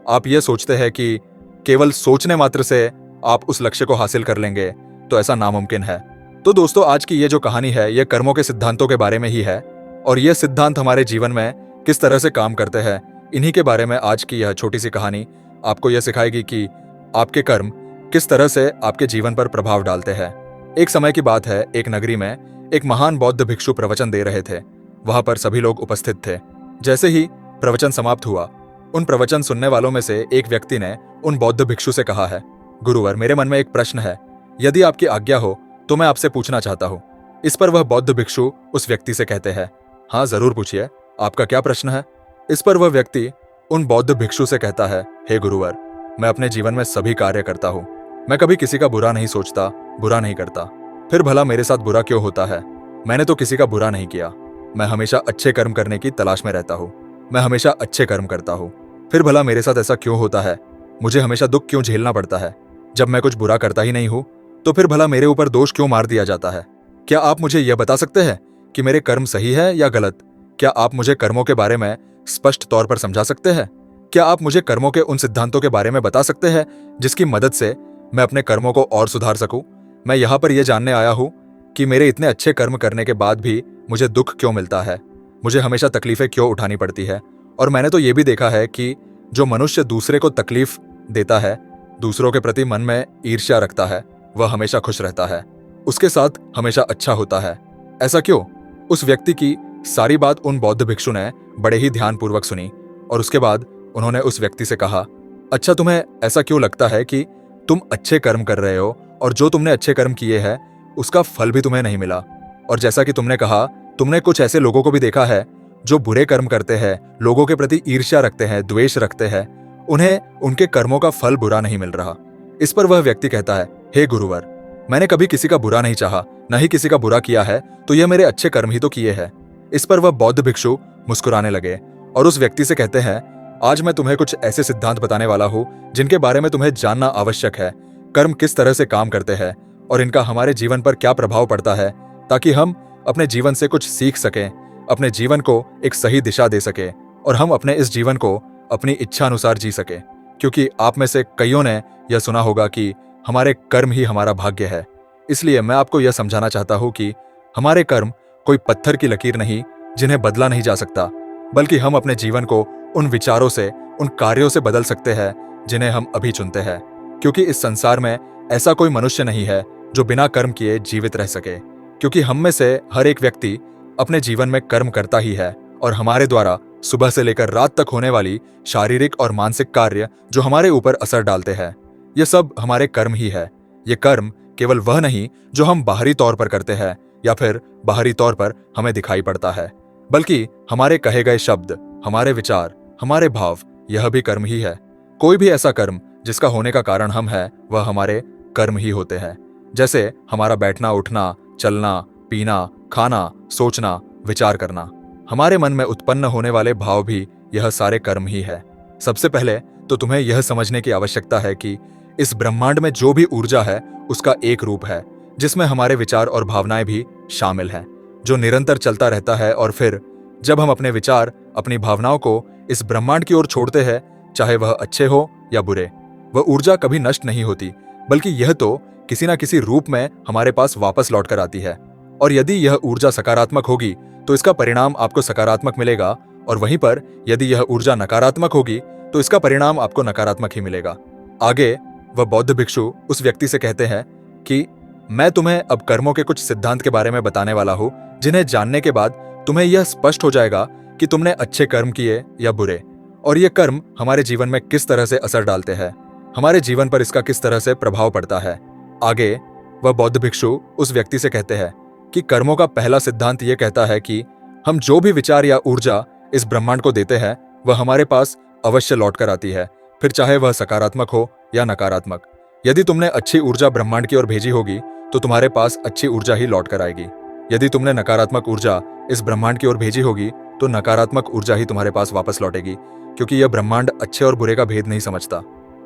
आप यह सोचते हैं कि केवल सोचने मात्र से आप उस लक्ष्य को हासिल कर लेंगे, तो ऐसा नामुमकिन है। तो दोस्तों, आज की ये जो कहानी है, यह कर्मों के सिद्धांतों के बारे में ही है, और ये सिद्धांत हमारे जीवन में किस तरह से काम करते हैं, इन्हीं के बारे में आज की यह छोटी सी कहानी आपको यह सिखाएगी कि आपके कर्म किस तरह से आपके जीवन पर प्रभाव डालते हैं। एक समय की बात है, एक नगरी में एक महान बौद्ध भिक्षु प्रवचन दे रहे थे। वहां पर सभी लोग उपस्थित थे। जैसे ही प्रवचन समाप्त हुआ, उन प्रवचन सुनने वालों में से एक व्यक्ति ने उन बौद्ध भिक्षु से कहा है, गुरुवर, मेरे मन में एक प्रश्न है, यदि आपकी आज्ञा हो तो मैं आपसे पूछना चाहता हूँ। इस पर वह बौद्ध भिक्षु उस व्यक्ति से कहते हैं, हाँ जरूर पूछिए, आपका क्या प्रश्न है। इस पर वह व्यक्ति उन बौद्ध भिक्षु से कहता है, हे गुरुवर, मैं अपने जीवन में सभी कार्य करता हूँ, मैं कभी किसी का बुरा नहीं सोचता, बुरा नहीं करता। फिर भला मेरे साथ बुरा क्यों होता है? मैंने तो किसी का बुरा नहीं किया। मैं हमेशा अच्छे कर्म करने की तलाश में रहता हूँ, मैं हमेशा अच्छे कर्म करता हूँ। फिर भला मेरे साथ ऐसा क्यों होता है? मुझे हमेशा दुख क्यों झेलना पड़ता है? जब मैं कुछ बुरा करता ही नहीं हूँ, तो फिर भला मेरे ऊपर दोष क्यों मार दिया जाता है? क्या आप मुझे यह बता सकते हैं कि मेरे कर्म सही है या गलत? क्या आप मुझे कर्मों के बारे में स्पष्ट तौर पर समझा सकते हैं? क्या आप मुझे कर्मों के उन सिद्धांतों के बारे में बता सकते हैं जिसकी मदद से मैं अपने कर्मों को और सुधार सकूं? मैं यहाँ पर यह जानने आया हूँ कि मेरे इतने अच्छे कर्म करने के बाद भी मुझे दुख क्यों मिलता है, मुझे हमेशा तकलीफें क्यों उठानी पड़ती है। और मैंने तो ये भी देखा है कि जो मनुष्य दूसरे को तकलीफ देता है, दूसरों के प्रति मन में ईर्ष्या रखता है, वह हमेशा खुश रहता है, उसके साथ हमेशा अच्छा होता है। ऐसा क्यों? उस व्यक्ति की सारी बात उन बौद्ध भिक्षु ने बड़े ही ध्यानपूर्वक सुनी, और उसके बाद उन्होंने उस व्यक्ति से कहा, अच्छा, तुम्हें ऐसा क्यों लगता है कि तुम अच्छे कर्म कर रहे हो और जो तुमने अच्छे कर्म किए हैं उसका फल भी तुम्हें नहीं मिला? और जैसा कि तुमने कहा, तुमने कुछ ऐसे लोगों को भी देखा है जो बुरे कर्म करते हैं, लोगों के प्रति ईर्ष्या रखते हैं, द्वेष रखते हैं, उन्हें उनके कर्मों का फल बुरा नहीं मिल रहा। इस पर वह व्यक्ति कहता है, हे गुरुवर, मैंने कभी किसी का बुरा नहीं चाहा, न ही किसी का बुरा किया है, तो यह मेरे अच्छे कर्म ही तो किए हैं। इस पर वह बौद्ध भिक्षु मुस्कुराने लगे और उस व्यक्ति से कहते हैं, आज मैं तुम्हें कुछ ऐसे सिद्धांत बताने वाला हूं जिनके बारे में तुम्हें जानना आवश्यक है। कर्म किस तरह से काम करते हैं और इनका हमारे जीवन पर क्या प्रभाव पड़ता है, ताकि हम अपने जीवन से कुछ सीख सकें, अपने जीवन को एक सही दिशा दे सकें और हम अपने इस जीवन को अपनी इच्छा अनुसार जी सकें। क्योंकि आप में से कईयों ने यह सुना होगा कि हमारे कर्म ही हमारा भाग्य है। इसलिए मैं आपको यह समझाना चाहता हूं कि हमारे कर्म कोई पत्थर की लकीर नहीं जिन्हें बदला नहीं जा सकता, बल्कि हम अपने जीवन को उन विचारों से, उन कार्यों से बदल सकते हैं जिन्हें हम अभी चुनते हैं। क्योंकि इस संसार में ऐसा कोई मनुष्य नहीं है जो बिना कर्म किए जीवित रह सके, क्योंकि हम में से हर एक व्यक्ति अपने जीवन में कर्म करता ही है, और हमारे द्वारा सुबह से लेकर रात तक होने वाली शारीरिक और मानसिक कार्य जो हमारे ऊपर असर डालते हैं, ये सब हमारे कर्म ही है। ये कर्म केवल वह नहीं जो हम बाहरी तौर पर करते हैं या फिर बाहरी तौर पर हमें दिखाई पड़ता है, बल्कि हमारे कहे गए शब्द, हमारे विचार, हमारे भाव, यह भी कर्म ही है। कोई भी ऐसा कर्म जिसका होने का कारण हम हैं, वह हमारे कर्म ही होते हैं। जैसे हमारा बैठना, उठना, चलना, पीना, खाना, सोचना, विचार करना, हमारे मन में उत्पन्न होने वाले भाव भी यह सारे कर्म ही है। सबसे पहले तो तुम्हें यह समझने की आवश्यकता है कि इस ब्रह्मांड में जो भी ऊर्जा है उसका एक रूप है, जिसमें हमारे विचार और भावनाएं भी शामिल हैं, जो निरंतर चलता रहता है। और फिर जब हम अपने विचार, अपनी भावनाओं को इस ब्रह्मांड की ओर छोड़ते हैं, चाहे वह अच्छे हो या बुरे, वह ऊर्जा कभी नष्ट नहीं होती, बल्कि यह तो किसी न किसी रूप में हमारे पास वापस लौट कर आती है। और यदि यह ऊर्जा सकारात्मक होगी तो इसका परिणाम आपको सकारात्मक मिलेगा, और वहीं पर यदि यह ऊर्जा नकारात्मक होगी तो इसका परिणाम आपको नकारात्मक ही मिलेगा। आगे वह बौद्ध भिक्षु उस व्यक्ति से कहते हैं कि मैं तुम्हें अब कर्मों के कुछ सिद्धांत के बारे में बताने वाला हूं, जिन्हें जानने के बाद तुम्हें यह स्पष्ट हो जाएगा कि तुमने अच्छे कर्म किए या बुरे, और ये कर्म हमारे जीवन में किस तरह से असर डालते हैं, हमारे जीवन पर इसका किस तरह से प्रभाव पड़ता है। आगे वह बौद्ध भिक्षु उस व्यक्ति से कहते हैं कि कर्मों का पहला सिद्धांत यह कहता है कि हम जो भी विचार या ऊर्जा इस ब्रह्मांड को देते हैं वह हमारे पास अवश्य लौट कर आती है, फिर चाहे वह सकारात्मक हो या नकारात्मक। यदि तुमने अच्छी ऊर्जा ब्रह्मांड की ओर भेजी होगी तो तुम्हारे पास अच्छी ऊर्जा ही लौट कर आएगी। यदि तुमने नकारात्मक ऊर्जा इस ब्रह्मांड की ओर भेजी होगी तो नकारात्मक ऊर्जा ही तुम्हारे पास वापस लौटेगी, क्योंकि यह ब्रह्मांड अच्छे और बुरे का भेद नहीं समझता।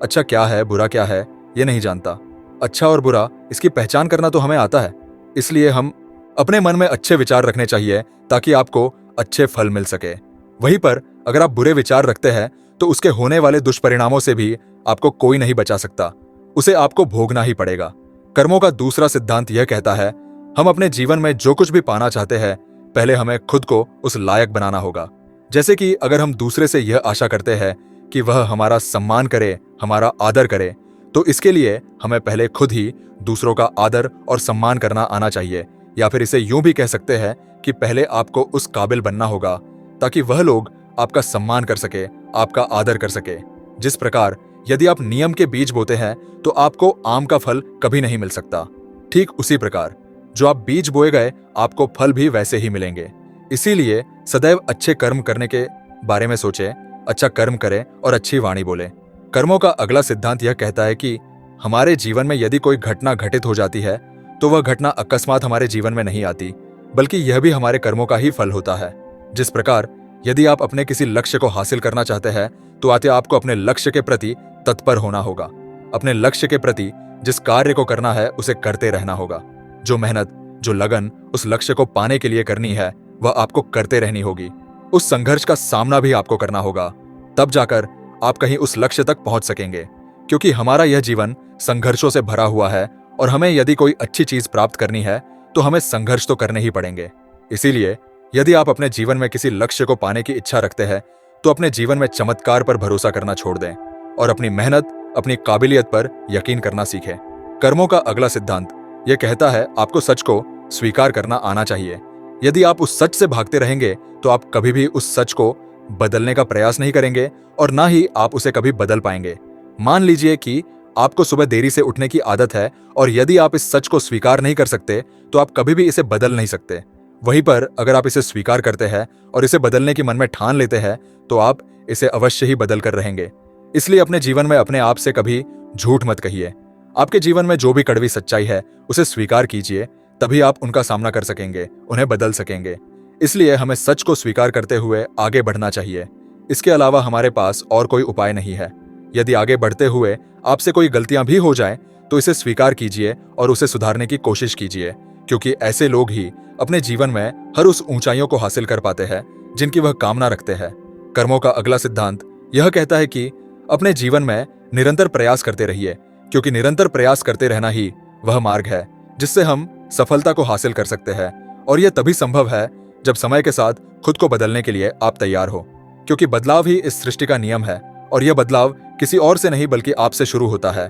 अच्छा क्या है, बुरा क्या है, यह नहीं जानता। अच्छा और बुरा इसकी पहचान करना तो हमें आता है, इसलिए हम अपने मन में अच्छे विचार रखने चाहिए ताकि आपको अच्छे फल मिल सके। वहीं पर अगर आप बुरे विचार रखते हैं तो उसके होने वाले दुष्परिणामों से भी आपको कोई नहीं बचा सकता, उसे आपको भोगना ही पड़ेगा। कर्मों का दूसरा सिद्धांत यह कहता है हम अपने जीवन में जो कुछ भी पाना चाहते हैं पहले हमें खुद को उस लायक बनाना होगा। जैसे कि अगर हम दूसरे से यह आशा करते हैं कि वह हमारा सम्मान करे, हमारा आदर करे, तो इसके लिए हमें पहले खुद ही दूसरों का आदर और सम्मान करना आना चाहिए, या फिर इसे यूं भी कह सकते हैं कि पहले आपको उस काबिल बनना होगा ताकि वह लोग आपका सम्मान कर सके, आपका आदर कर सके। जिस प्रकार यदि आप नियम के बीज बोते हैं तो आपको आम का फल कभी नहीं मिल सकता, ठीक उसी प्रकार जो आप बीज बोए गए आपको फल भी वैसे ही मिलेंगे। इसीलिए सदैव अच्छे कर्म करने के बारे में सोचें, अच्छा कर्म करें और अच्छी वाणी बोले। कर्मों का अगला सिद्धांत यह कहता है कि हमारे जीवन में यदि कोई घटना घटित हो जाती है तो वह घटना अकस्मात हमारे जीवन में नहीं आती, बल्कि यह भी हमारे कर्मों का ही फल होता है। जिस प्रकार यदि आप अपने किसी लक्ष्य को हासिल करना चाहते हैं तो आते आपको अपने लक्ष्य के प्रति तत्पर होना होगा। अपने लक्ष्य के प्रति जिस कार्य को करना है उसे करते रहना होगा। जो मेहनत, जो लगन उस लक्ष्य को पाने के लिए करनी है वह आपको करते रहनी होगी। उस संघर्ष का सामना भी आपको करना होगा, तब जाकर आप कहीं उस लक्ष्य तक पहुंच सकेंगे, क्योंकि हमारा यह जीवन संघर्षों से भरा हुआ है और हमें यदि कोई अच्छी चीज प्राप्त करनी है तो हमें संघर्ष तो करने ही पड़ेंगे। इसीलिए यदि आप अपने जीवन में किसी लक्ष्य को पाने की इच्छा रखते हैं तो अपने जीवन में चमत्कार पर भरोसा करना छोड़ दें और अपनी मेहनत, अपनी काबिलियत पर यकीन करना सीखें। कर्मों का अगला सिद्धांत यह कहता है आपको सच को स्वीकार करना आना चाहिए। यदि आप उस सच से भागते रहेंगे तो आप कभी भी उस सच को बदलने का प्रयास नहीं करेंगे और ना ही आप उसे कभी बदल पाएंगे। मान लीजिए कि आपको सुबह देरी से उठने की आदत है और यदि आप इस सच को स्वीकार नहीं कर सकते तो आप कभी भी इसे बदल नहीं सकते। वहीं पर अगर आप इसे स्वीकार करते हैं और इसे बदलने की मन में ठान लेते हैं तो आप इसे अवश्य ही बदल कर रहेंगे। इसलिए अपने जीवन में अपने आप से कभी झूठ मत कहिए। आपके जीवन में जो भी कड़वी सच्चाई है उसे स्वीकार कीजिए, तभी आप उनका सामना कर सकेंगे, उन्हें बदल सकेंगे। इसलिए हमें सच को स्वीकार करते हुए आगे बढ़ना चाहिए। इसके अलावा हमारे पास और कोई उपाय नहीं है। यदि आगे बढ़ते हुए आपसे कोई गलतियां भी हो जाएं, तो इसे स्वीकार कीजिए और उसे सुधारने की कोशिश कीजिए, क्योंकि ऐसे लोग ही अपने जीवन में हर उस ऊंचाइयों को हासिल कर पाते हैं जिनकी वह कामना रखते हैं। कर्मों का अगला सिद्धांत यह कहता है कि अपने जीवन में निरंतर प्रयास करते रहिए, क्योंकि निरंतर प्रयास करते रहना ही वह मार्ग है जिससे हम सफलता को हासिल कर सकते हैं। और यह तभी संभव है जब समय के साथ खुद को बदलने के लिए आप तैयार हो, क्योंकि बदलाव ही इस सृष्टि का नियम है और यह बदलाव किसी और से नहीं बल्कि आपसे शुरू होता है,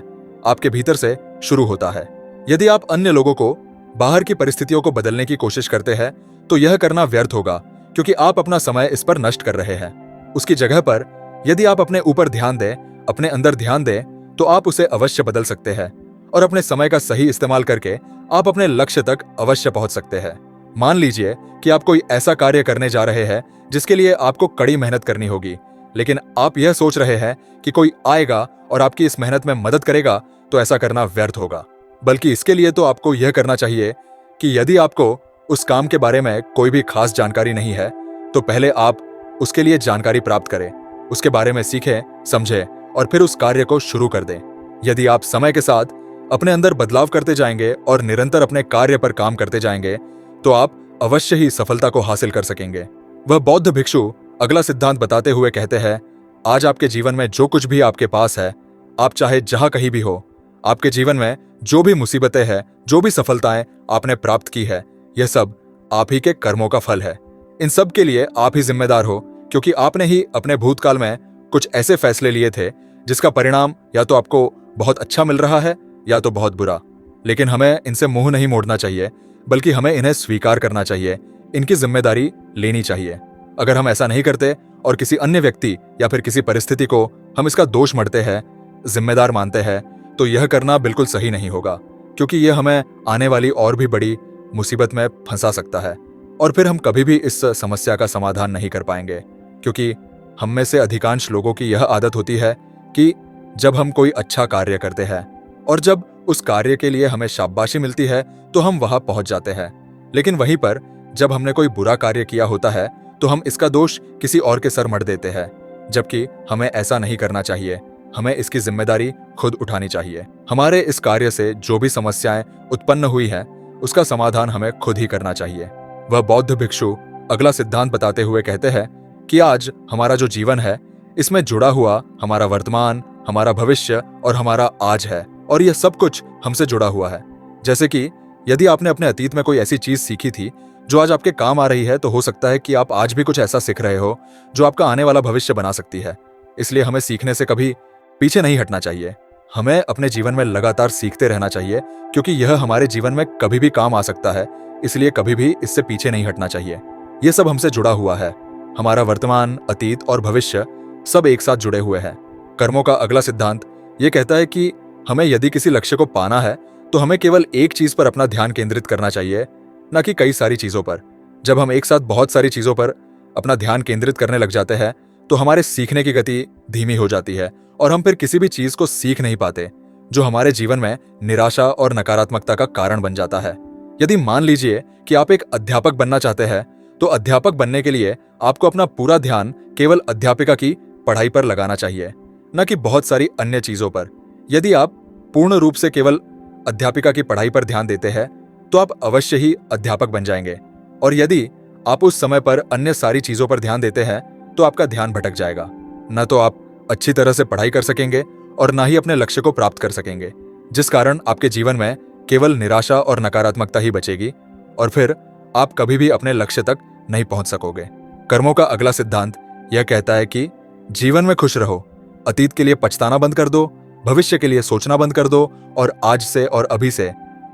आपके भीतर से शुरू होता है। यदि आप अन्य लोगों को, बाहर की परिस्थितियों को बदलने की कोशिश करते हैं तो यह करना व्यर्थ होगा, क्योंकि आप अपना समय इस पर नष्ट कर रहे हैं। उसकी जगह पर यदि आप अपने ऊपर ध्यान दें, अपने अंदर ध्यान दें, तो आप उसे अवश्य बदल सकते हैं और अपने समय का सही इस्तेमाल करके आप अपने लक्ष्य तक अवश्य पहुंच सकते हैं। मान लीजिए कि आप कोई ऐसा कार्य करने जा रहे हैं जिसके लिए आपको कड़ी मेहनत करनी होगी, लेकिन आप यह सोच रहे हैं कि कोई आएगा और आपकी इस मेहनत में मदद करेगा, तो ऐसा करना व्यर्थ होगा। बल्कि इसके लिए तो आपको यह करना चाहिए कि यदि आपको उस काम के बारे में कोई भी खास जानकारी नहीं है तो पहले आप उसके लिए जानकारी प्राप्त करें, उसके बारे में सीखें, समझें और फिर उस कार्य को शुरू कर दें। यदि आप समय के साथ अपने अंदर बदलाव करते जाएंगे और निरंतर अपने कार्य पर काम करते जाएंगे तो आप अवश्य ही सफलता को हासिल कर सकेंगे। वह बौद्ध भिक्षु अगला सिद्धांत बताते हुए कहते हैं, आज आपके जीवन में जो कुछ भी आपके पास है, आप चाहे जहां कहीं भी हो, आपके जीवन में जो भी मुसीबतें हैं, जो भी सफलताएं आपने प्राप्त की है, यह सब आप ही के कर्मों का फल है। इन सब के लिए आप ही जिम्मेदार हो, क्योंकि आपने ही अपने भूतकाल में कुछ ऐसे फैसले लिए थे जिसका परिणाम या तो आपको बहुत अच्छा मिल रहा है या तो बहुत बुरा। लेकिन हमें इनसे मुंह नहीं मोड़ना चाहिए, बल्कि हमें इन्हें स्वीकार करना चाहिए, इनकी जिम्मेदारी लेनी चाहिए। अगर हम ऐसा नहीं करते और किसी अन्य व्यक्ति या फिर किसी परिस्थिति को हम इसका दोष मढ़ते हैं, जिम्मेदार मानते हैं, तो यह करना बिल्कुल सही नहीं होगा, क्योंकि यह हमें आने वाली और भी बड़ी मुसीबत में फंसा सकता है और फिर हम कभी भी इस समस्या का समाधान नहीं कर पाएंगे। क्योंकि हम में से अधिकांश लोगों की यह आदत होती है कि जब हम कोई अच्छा कार्य करते हैं और जब उस कार्य के लिए हमें शाबाशी मिलती है तो हम वहां पहुंच जाते हैं, लेकिन वहीं पर जब हमने कोई बुरा कार्य किया होता है तो हम इसका दोष किसी और के सर मढ़ देते हैं, जबकि हमें ऐसा नहीं करना चाहिए। हमें इसकी जिम्मेदारी खुद उठानी चाहिए। हमारे इस कार्य से जो भी समस्याएं उत्पन्न हुई है उसका समाधान हमें खुद ही करना चाहिए। वह बौद्ध भिक्षु अगला सिद्धांत बताते हुए कहते हैं कि आज हमारा जो जीवन है इसमें जुड़ा हुआ हमारा वर्तमान, हमारा भविष्य और हमारा आज है, और यह सब कुछ हमसे जुड़ा हुआ है। जैसे कि यदि आपने अपने अतीत में कोई ऐसी चीज सीखी थी जो आज आपके काम आ रही है, तो हो सकता है कि आप आज भी कुछ ऐसा सीख रहे हो जो आपका आने वाला भविष्य बना सकती है। इसलिए हमें सीखने से कभी पीछे नहीं हटना चाहिए। हमें अपने जीवन में लगातार सीखते रहना चाहिए, क्योंकि यह हमारे जीवन में कभी भी काम आ सकता है। इसलिए कभी भी इससे पीछे नहीं हटना चाहिए। यह सब हमसे जुड़ा हुआ है। हमारा वर्तमान, अतीत और भविष्य सब एक साथ जुड़े हुए हैं। कर्मों का अगला सिद्धांत यह कहता है कि हमें यदि किसी लक्ष्य को पाना है तो हमें केवल एक चीज पर अपना ध्यान केंद्रित करना चाहिए, न कि कई सारी चीजों पर। जब हम एक साथ बहुत सारी चीजों पर अपना ध्यान केंद्रित करने लग जाते हैं तो हमारे सीखने की गति धीमी हो जाती है और हम फिर किसी भी चीज को सीख नहीं पाते, जो हमारे जीवन में निराशा और नकारात्मकता का कारण बन जाता है। यदि मान लीजिए कि आप एक अध्यापक बनना चाहते हैं, तो अध्यापक बनने के लिए आपको अपना पूरा ध्यान केवल अध्यापिका की पढ़ाई पर लगाना चाहिए, न कि बहुत सारी अन्य चीजों पर। यदि आप पूर्ण रूप से केवल अध्यापिका की पढ़ाई पर ध्यान देते हैं तो आप अवश्य ही अध्यापक बन जाएंगे, और यदि आप उस समय पर अन्य सारी चीजों पर ध्यान देते हैं तो आपका ध्यान भटक जाएगा। न तो आप अच्छी तरह से पढ़ाई कर सकेंगे और न ही अपने लक्ष्य को प्राप्त कर सकेंगे, जिस कारण आपके जीवन में केवल निराशा और नकारात्मकता ही बचेगी और फिर आप कभी भी अपने लक्ष्य तक नहीं पहुंच सकोगे। कर्मों का अगला सिद्धांत यह कहता है कि जीवन में खुश रहो, अतीत के लिए पछताना बंद कर दो, भविष्य के लिए सोचना बंद कर दो, और आज से और अभी से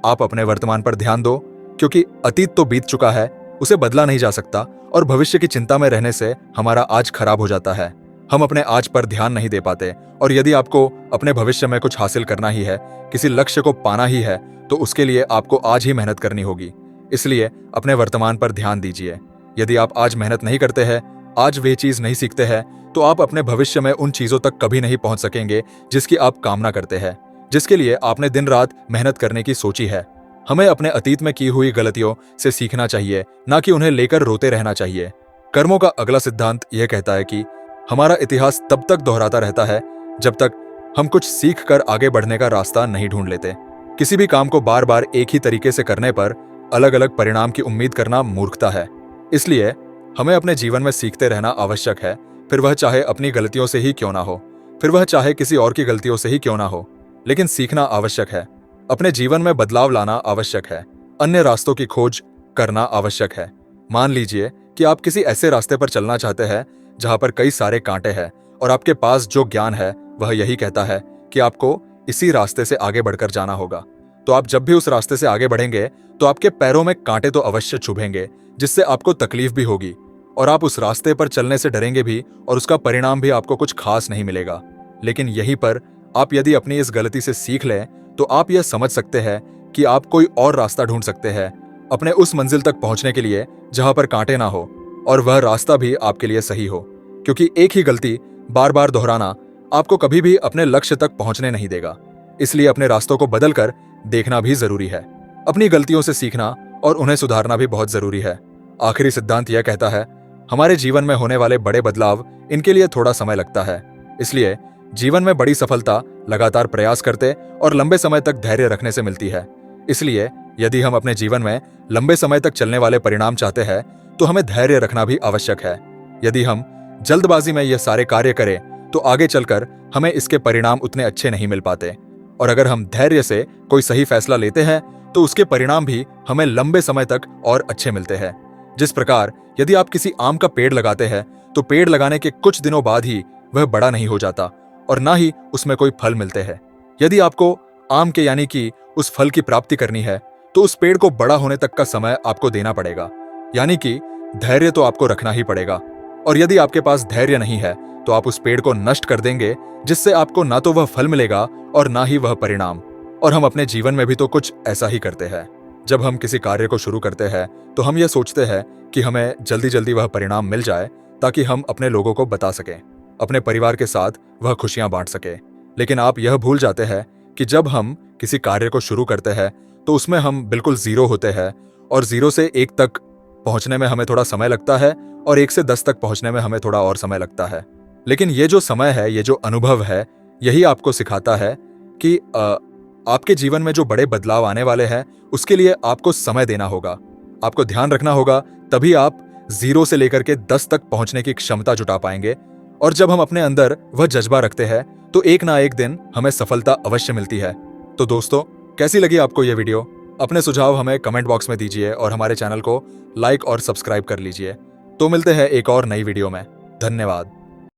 आप अपने वर्तमान पर ध्यान दो, क्योंकि अतीत तो बीत चुका है, उसे बदला नहीं जा सकता, और भविष्य की चिंता में रहने से हमारा आज खराब हो जाता है। हम अपने आज पर ध्यान नहीं दे पाते, और यदि आपको अपने भविष्य में कुछ हासिल करना ही है, किसी लक्ष्य को पाना ही है, तो उसके लिए आपको आज ही मेहनत करनी होगी। इसलिए अपने वर्तमान पर ध्यान दीजिए। यदि आप आज मेहनत नहीं करते हैं, आज वे चीज नहीं सीखते हैं, तो आप अपने भविष्य में उन चीजों तक कभी नहीं पहुंच सकेंगे जिसकी आप कामना करते हैं, जिसके लिए आपने दिन रात मेहनत करने की सोची है। हमें अपने अतीत में की हुई गलतियों से सीखना चाहिए, ना कि उन्हें लेकर रोते रहना चाहिए। कर्मों का अगला सिद्धांत यह कहता है कि हमारा इतिहास तब तक दोहराता रहता है जब तक हम कुछ सीख कर आगे बढ़ने का रास्ता नहीं ढूंढ लेते। किसी भी काम को बार बार एक ही तरीके से करने पर अलग अलग परिणाम की उम्मीद करना मूर्खता है। इसलिए हमें अपने जीवन में सीखते रहना आवश्यक है, फिर वह चाहे अपनी गलतियों से ही क्यों ना हो, फिर वह चाहे किसी और की गलतियों से ही क्यों ना हो, लेकिन सीखना आवश्यक है। अपने जीवन में बदलाव लाना आवश्यक है, अन्य रास्तों की खोज करना आवश्यक है। मान लीजिए कि आप किसी ऐसे रास्ते पर चलना चाहते हैं जहां पर कई सारे कांटे हैं, और आपके पास जो ज्ञान है वह यही कहता है कि आपको इसी रास्ते से आगे बढ़कर जाना होगा। तो आप जब भी उस रास्ते से आगे बढ़ेंगे तो आपके पैरों में कांटे तो अवश्य चुभेंगे, जिससे आपको तकलीफ भी होगी, और आप उस रास्ते पर चलने से डरेंगे भी, और उसका परिणाम भी आपको कुछ खास नहीं मिलेगा। लेकिन यहीं पर आप यदि अपनी इस गलती से सीख लें तो आप यह समझ सकते हैं कि आप कोई और रास्ता ढूंढ सकते हैं अपने उस मंजिल तक पहुंचने के लिए जहां पर कांटे ना हो, और वह रास्ता भी आपके लिए सही हो। क्योंकि एक ही गलती बार बार दोहराना आपको कभी भी अपने लक्ष्य तक पहुंचने नहीं देगा। इसलिए अपने रास्तों को बदलकर देखना भी जरूरी है। अपनी गलतियों से सीखना और उन्हें सुधारना भी बहुत जरूरी है। आखिरी सिद्धांत यह कहता है, हमारे जीवन में होने वाले बड़े बदलाव, इनके लिए थोड़ा समय लगता है। इसलिए जीवन में बड़ी सफलता लगातार प्रयास करते और लंबे समय तक धैर्य रखने से मिलती है। इसलिए यदि हम अपने जीवन में लंबे समय तक चलने वाले परिणाम चाहते हैं तो हमें धैर्य रखना भी आवश्यक है। यदि हम जल्दबाजी में यह सारे कार्य करें तो आगे चलकर हमें इसके परिणाम उतने अच्छे नहीं मिल पाते, और अगर हम धैर्य से कोई सही फैसला लेते हैं तो उसके परिणाम भी हमें लंबे समय तक और अच्छे मिलते हैं। जिस प्रकार यदि आप किसी आम का पेड़ लगाते हैं तो पेड़ लगाने के कुछ दिनों बाद ही वह बड़ा नहीं हो जाता और ना ही उसमें कोई फल मिलते हैं। यदि आपको आम के यानी कि उस फल की प्राप्ति करनी है तो उस पेड़ को बड़ा होने तक का समय आपको देना पड़ेगा, यानी कि धैर्य तो आपको रखना ही पड़ेगा। और यदि आपके पास धैर्य नहीं है तो आप उस पेड़ को नष्ट कर देंगे, जिससे आपको ना तो वह फल मिलेगा और ना ही वह परिणाम। और हम अपने जीवन में भी तो कुछ ऐसा ही करते हैं। जब हम किसी कार्य को शुरू करते हैं तो हम यह सोचते हैं कि हमें जल्दी जल्दी वह परिणाम मिल जाए ताकि हम अपने लोगों को बता सकें, अपने परिवार के साथ वह खुशियां बांट सकें। लेकिन आप यह भूल जाते हैं कि जब हम किसी कार्य को शुरू करते हैं तो उसमें हम बिल्कुल जीरो होते हैं और 0 से 1 तक पहुंचने में हमें थोड़ा समय लगता है और 1 से 10 तक पहुंचने में हमें थोड़ा और समय लगता है। लेकिन ये जो समय है, ये जो अनुभव है, यही आपको सिखाता है कि आपके जीवन में जो बड़े बदलाव आने वाले हैं उसके लिए आपको समय देना होगा, आपको ध्यान रखना होगा, तभी आप 0 से लेकर के 10 तक पहुंचने की क्षमता जुटा पाएंगे। और जब हम अपने अंदर वह जज्बा रखते हैं तो एक ना एक दिन हमें सफलता अवश्य मिलती है। तो दोस्तों, कैसी लगी आपको यह वीडियो? अपने सुझाव हमें कमेंट बॉक्स में दीजिए और हमारे चैनल को लाइक और सब्सक्राइब कर लीजिए। तो मिलते हैं एक और नई वीडियो में। धन्यवाद।